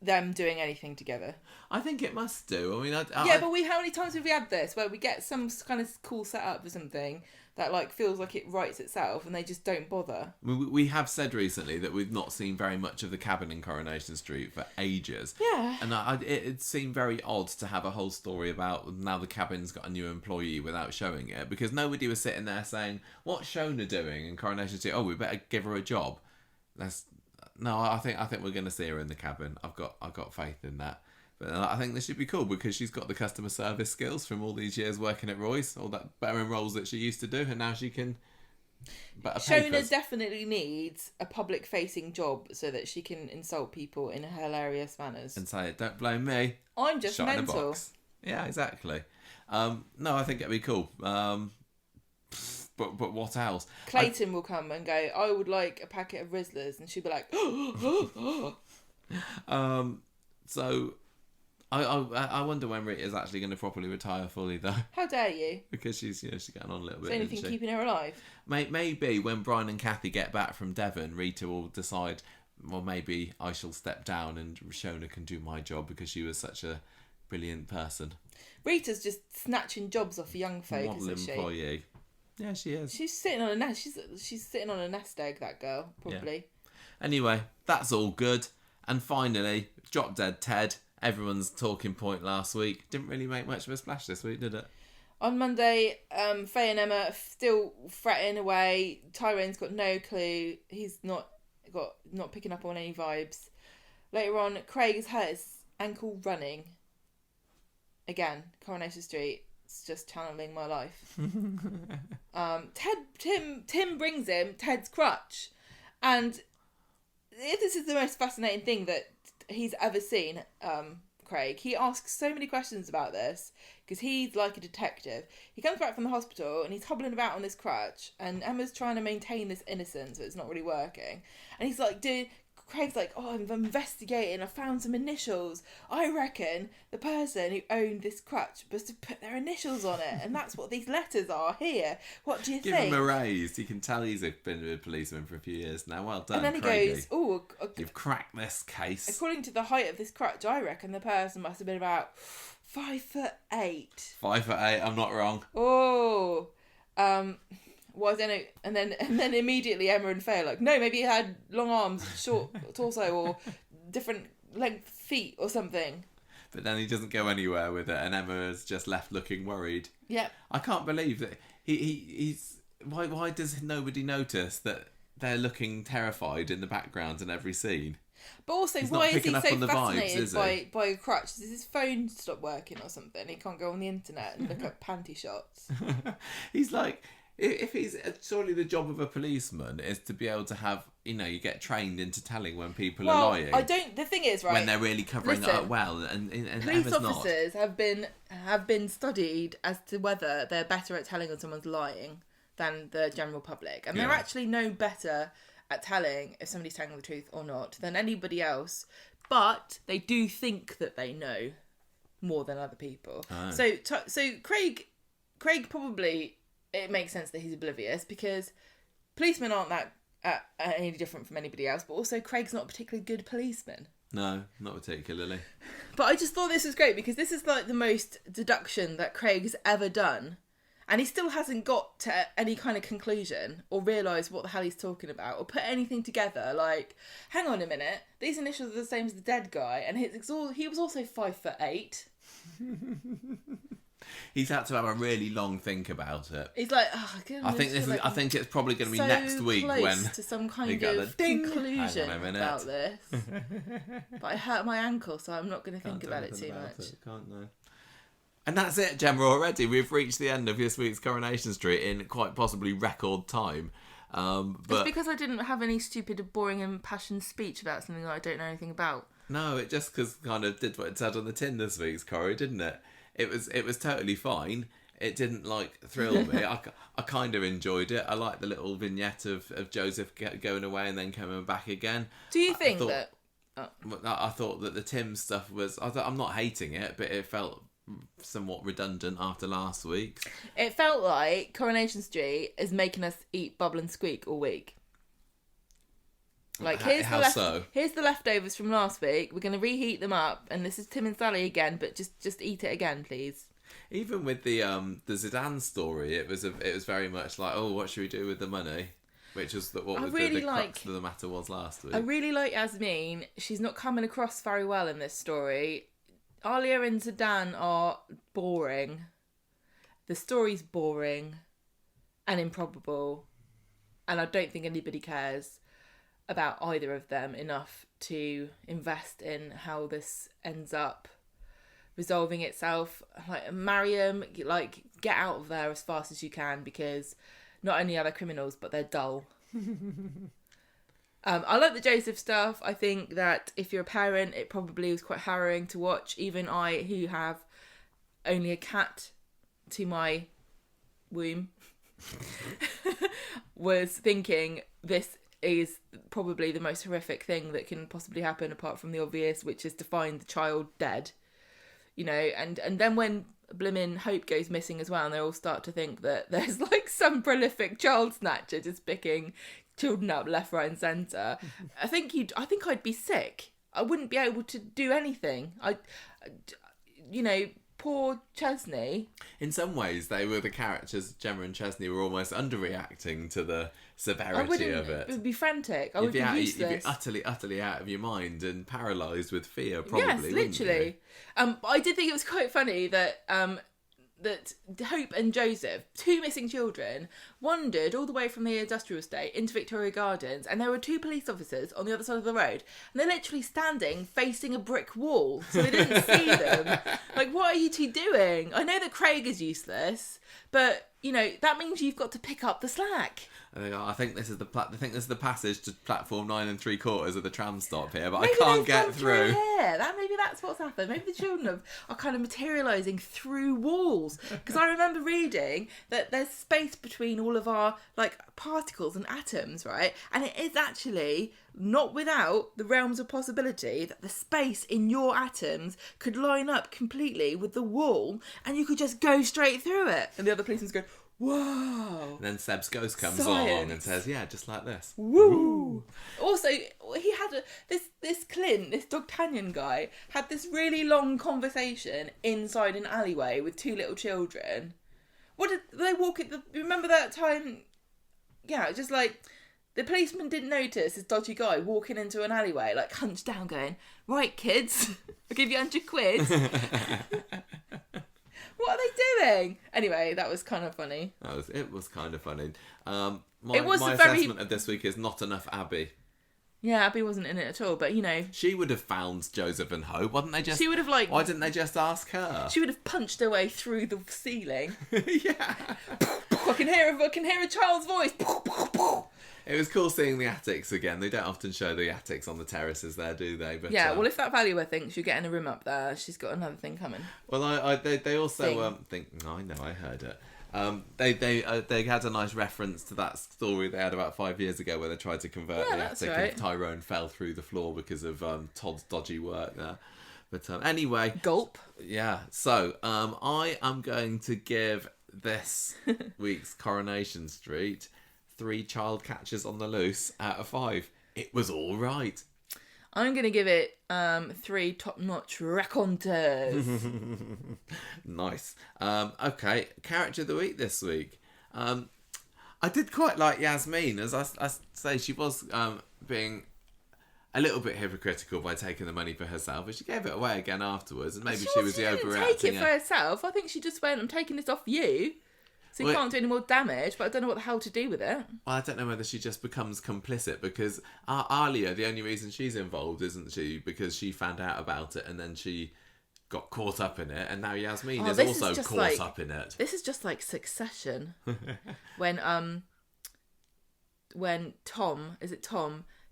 Them doing anything together. I think it must do. I mean, but how many times have we had this where we get some kind of cool setup or something that like feels like it writes itself and they just don't bother? I mean, we have said recently that we've not seen very much of the cabin in Coronation Street for ages. Yeah. And it seemed very odd to have a whole story about now the cabin's got a new employee without showing it, because nobody was sitting there saying, what's Shona doing in Coronation Street? Oh, we better give her a job. No, I think we're going to see her in the cabin. I've got faith in that. But I think this should be cool because she's got the customer service skills from all these years working at Royce, all that bettering roles that she used to do, and now she can. Shona definitely needs a public-facing job so that she can insult people in hilarious manners and say, "Don't blame me. I'm just shot mental." In a box." Yeah, exactly. No, I think it'd be cool. But what else? Clayton will come and go, I would like a packet of Rizzlers, and she'll be like, So I wonder when Rita's actually going to properly retire fully, though. How dare you? Because she's getting on a little bit. Is anything keeping her alive? Maybe when Brian and Kathy get back from Devon, Rita will decide, well, maybe I shall step down and Shona can do my job because she was such a brilliant person. Rita's just snatching jobs off young folk, Model isn't she? employee. Yeah, she is. She's sitting on a nest. She's sitting on a nest egg. That girl, probably. Yeah. Anyway, that's all good. And finally, Drop Dead Ted. Everyone's talking point last week. Didn't really make much of a splash this week, did it? On Monday, Faye and Emma are still fretting away. Tyrone's got no clue. He's not picking up on any vibes. Later on, Craig has hurt his ankle running. Again, Coronation Street. It's just channeling my life. Tim brings him Ted's crutch, and this is the most fascinating thing that he's ever seen. Craig, he asks so many questions about this because he's like a detective. He comes back from the hospital and he's hobbling about on this crutch, and Emma's trying to maintain this innocence, but it's not really working. And he's like, Craig's like, oh, I'm investigating. I found some initials. I reckon the person who owned this crutch must have put their initials on it, and that's what these letters are here. What do you think? Give him a raise. You can tell he's been a policeman for a few years now. Well done, and then he Craigie. goes, oh, you've cracked this case. According to the height of this crutch, I reckon the person must have been about 5'8". 5'8". I'm not wrong. Oh, well, I don't know. And then immediately Emma and Faye are like, no, maybe he had long arms, short torso, or different length feet or something. But then he doesn't go anywhere with it, and Emma is just left looking worried. Yeah. I can't believe that he's. Why does nobody notice that they're looking terrified in the background in every scene? But also, he's why is he so fascinated by a crutch? Does his phone stop working or something? He can't go on the internet and look at panty shots. He's like, if he's surely the job of a policeman is to be able to have, you get trained into telling when people are lying. The thing is, right, when they're really covering it up well, and police officers have been studied as to whether they're better at telling when someone's lying than the general public, and they're actually no better at telling if somebody's telling the truth or not than anybody else, but they do think that they know more than other people. Oh. So Craig probably, it makes sense that he's oblivious because policemen aren't that any different from anybody else, but also Craig's not a particularly good policeman. No, not particularly. But I just thought this was great because this is like the most deduction that Craig's ever done. And he still hasn't got to any kind of conclusion or realised what the hell he's talking about or put anything together. Like, hang on a minute, these initials are the same as the dead guy, and he was also 5'8". He's had to have a really long think about it. He's like, oh, I think it's probably going to be next week when to some kind of conclusion about this. But I hurt my ankle, so I'm not going to think about it too much. Can't know. And that's it, Gemma, already. We've reached the end of this week's Coronation Street in quite possibly record time. But it's because I didn't have any stupid, boring, impassioned speech about something that I don't know anything about. No, it just kind of did what it said on the tin this week's Corrie, didn't it? It was totally fine. It didn't, thrill me. I kind of enjoyed it. I liked the little vignette of Joseph going away and then coming back again. Do you think that... I thought that the Tim stuff was... I'm not hating it, but it felt somewhat redundant after last week. It felt like Coronation Street is making us eat Bubble and Squeak all week. Here's the leftovers from last week. We're going to reheat them up, and this is Tim and Sally again, but just eat it again, please. Even with the Zeedan story, it was very much like, oh, what should we do with the money? Which is the crux of the matter was last week. I really like Yasmin. She's not coming across very well in this story. Alia and Zeedan are boring. The story's boring and improbable, and I don't think anybody cares about either of them enough to invest in how this ends up resolving itself. Like, Mariam, get out of there as fast as you can, because not only are they criminals, but they're dull. I like the Joseph stuff. I think that if you're a parent, it probably was quite harrowing to watch. Even I, who have only a cat to my womb, was thinking this is probably the most horrific thing that can possibly happen, apart from the obvious, which is to find the child dead. And then when blimmin' Hope goes missing as well, and they all start to think that there's some prolific child snatcher just picking children up left, right and centre. I think I'd be sick. I wouldn't be able to do anything. poor Chesney. In some ways, they were the characters. Gemma and Chesney were almost underreacting to the severity of it. It would be frantic. I would be useless. You'd be utterly out of your mind and paralysed with fear, probably. Yes, literally. I did think it was quite funny that that Hope and Joseph, two missing children, wandered all the way from the industrial estate into Victoria Gardens, and there were two police officers on the other side of the road, and they're literally standing facing a brick wall, so they didn't see them. Like, what are you two doing? I know that Craig is useless, but that means you've got to pick up the slack. I think this is the passage to platform 9 3/4 of the tram stop here, but Maybe I can't get through. Maybe that's what's happened. Maybe the children are kind of materialising through walls. Because I remember reading that there's space between all of our particles and atoms, right? And it is actually not without the realms of possibility that the space in your atoms could line up completely with the wall, and you could just go straight through it. And the other policeman's going, whoa. And then Seb's ghost comes along and says, yeah, just like this. Woo. Also, he had this Clint, this D'Artagnan guy, had this really long conversation inside an alleyway with two little children. What did they walk at remember that time? Yeah, just the policeman didn't notice this dodgy guy walking into an alleyway, hunched down going, right, kids, I'll give you 100 quid. What are they doing? Anyway, that was kind of funny. It was kind of funny. My assessment of this week is not enough Abby. Yeah, Abby wasn't in it at all, but she would have found Joseph and Hope, wouldn't they? She would have why didn't they just ask her? She would have punched her way through the ceiling. Yeah. I can hear a child's voice. It was cool seeing the attics again. They don't often show the attics on the terraces there, do they? But yeah, well, if that valuer thinks you're getting a room up there, she's got another thing coming. Well, they also think. I know, I heard it. They had a nice reference to that story they had about 5 years ago where they tried to convert the attic and Tyrone fell through the floor because of Todd's dodgy work there. But anyway, gulp. Yeah. So I am going to give this week's Coronation Street 3 child catchers on the loose out of 5. It was all right. I'm going to give it 3 top-notch raconteurs. Nice. Okay, character of the week this week. I did quite like Yasmin, as I say, she was being a little bit hypocritical by taking the money for herself, but she gave it away again afterwards, and maybe she was the overreacting. She didn't take it for herself. I think she just went, I'm taking this off you. So you can't do any more damage, but I don't know what the hell to do with it. Well, I don't know whether she just becomes complicit, because Alia, the only reason she's involved, isn't she? Because she found out about it and then she got caught up in it, and now Yasmin is also caught up in it. This is just like Succession. when Tom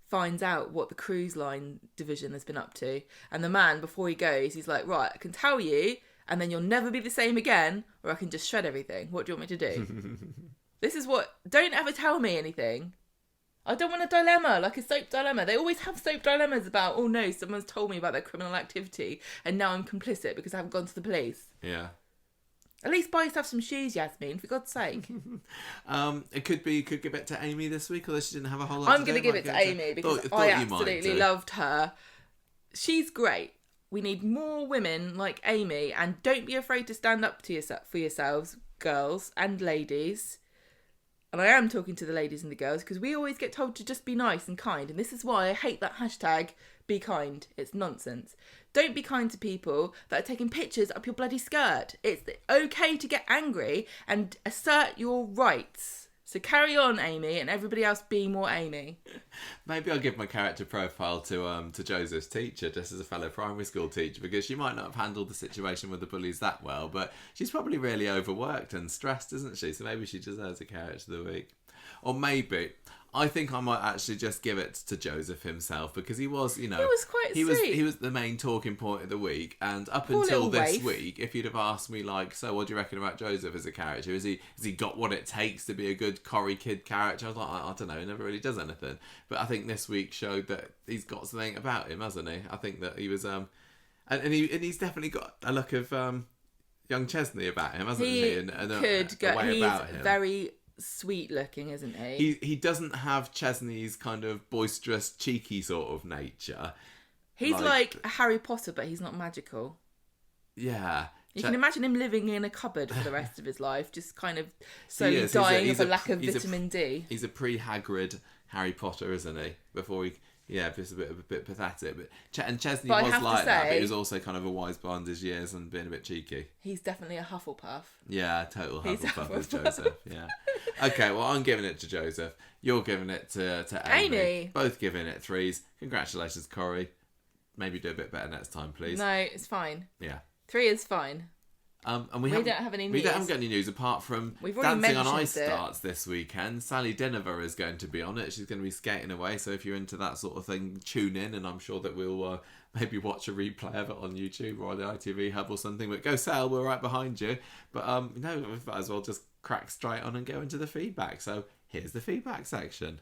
finds out what the cruise line division has been up to, and the man, before he goes, he's like, right, I can tell you, and then you'll never be the same again, or I can just shred everything. What do you want me to do? This is what... Don't ever tell me anything. I don't want a dilemma, like a soap dilemma. They always have soap dilemmas about, oh no, someone's told me about their criminal activity, and now I'm complicit because I haven't gone to the police. Yeah. At least buy yourself some shoes, Yasmin, for God's sake. It could give it to Amy this week, although she didn't have a whole lot I'm going to give it to Amy because I absolutely loved her. She's great. We need more women like Amy, and don't be afraid to stand up to for yourselves, girls and ladies. And I am talking to the ladies and the girls, because we always get told to just be nice and kind, and this is why I hate that hashtag, be kind. It's nonsense. Don't be kind to people that are taking pictures up your bloody skirt. It's okay to get angry and assert your rights. So carry on, Amy, and everybody else be more Amy. Maybe I'll give my character profile to Joseph's teacher, just as a fellow primary school teacher, because she might not have handled the situation with the bullies that well, but she's probably really overworked and stressed, isn't she? So maybe she deserves a character of the week. Or maybe... I think I might actually just give it to Joseph himself, because he was, he was quite sweet. He was the main talking point of the week, and up until this week, if you'd have asked me, so what do you reckon about Joseph as a character? Has he got what it takes to be a good Corrie Kid character? I was like, I don't know, he never really does anything. But I think this week showed that he's got something about him, hasn't he? I think that he was, and he's definitely got a look of young Chesney about him, hasn't he? And a way about him. Very sweet looking, isn't he? He doesn't have Chesney's kind of boisterous, cheeky sort of nature. He's like a Harry Potter, but he's not magical. Yeah. You can imagine him living in a cupboard for the rest of his life, just kind of He is. dying of a lack of vitamin D. He's a pre-Hagrid Harry Potter, isn't he? Before he... Yeah, just a bit pathetic. And Chesney was like that, but he was also kind of a wise beyond his years and being a bit cheeky. He's definitely a Hufflepuff. Yeah, total Hufflepuff with Joseph. Yeah. Okay, well, I'm giving it to Joseph. You're giving it to Amy. Both giving it 3s. Congratulations, Corey. Maybe do a bit better next time, please. No, it's fine. Yeah. 3 is fine. And we don't have any news. We don't have any news apart from Dancing on Ice starts this weekend. Sally Dinover is going to be on it. She's going to be skating away. So if you're into that sort of thing, tune in. And I'm sure that we'll maybe watch a replay of it on YouTube or on the ITV Hub or something. But go Sal, we're right behind you. But no, we might as well just crack straight on and go into the feedback. So here's the feedback section.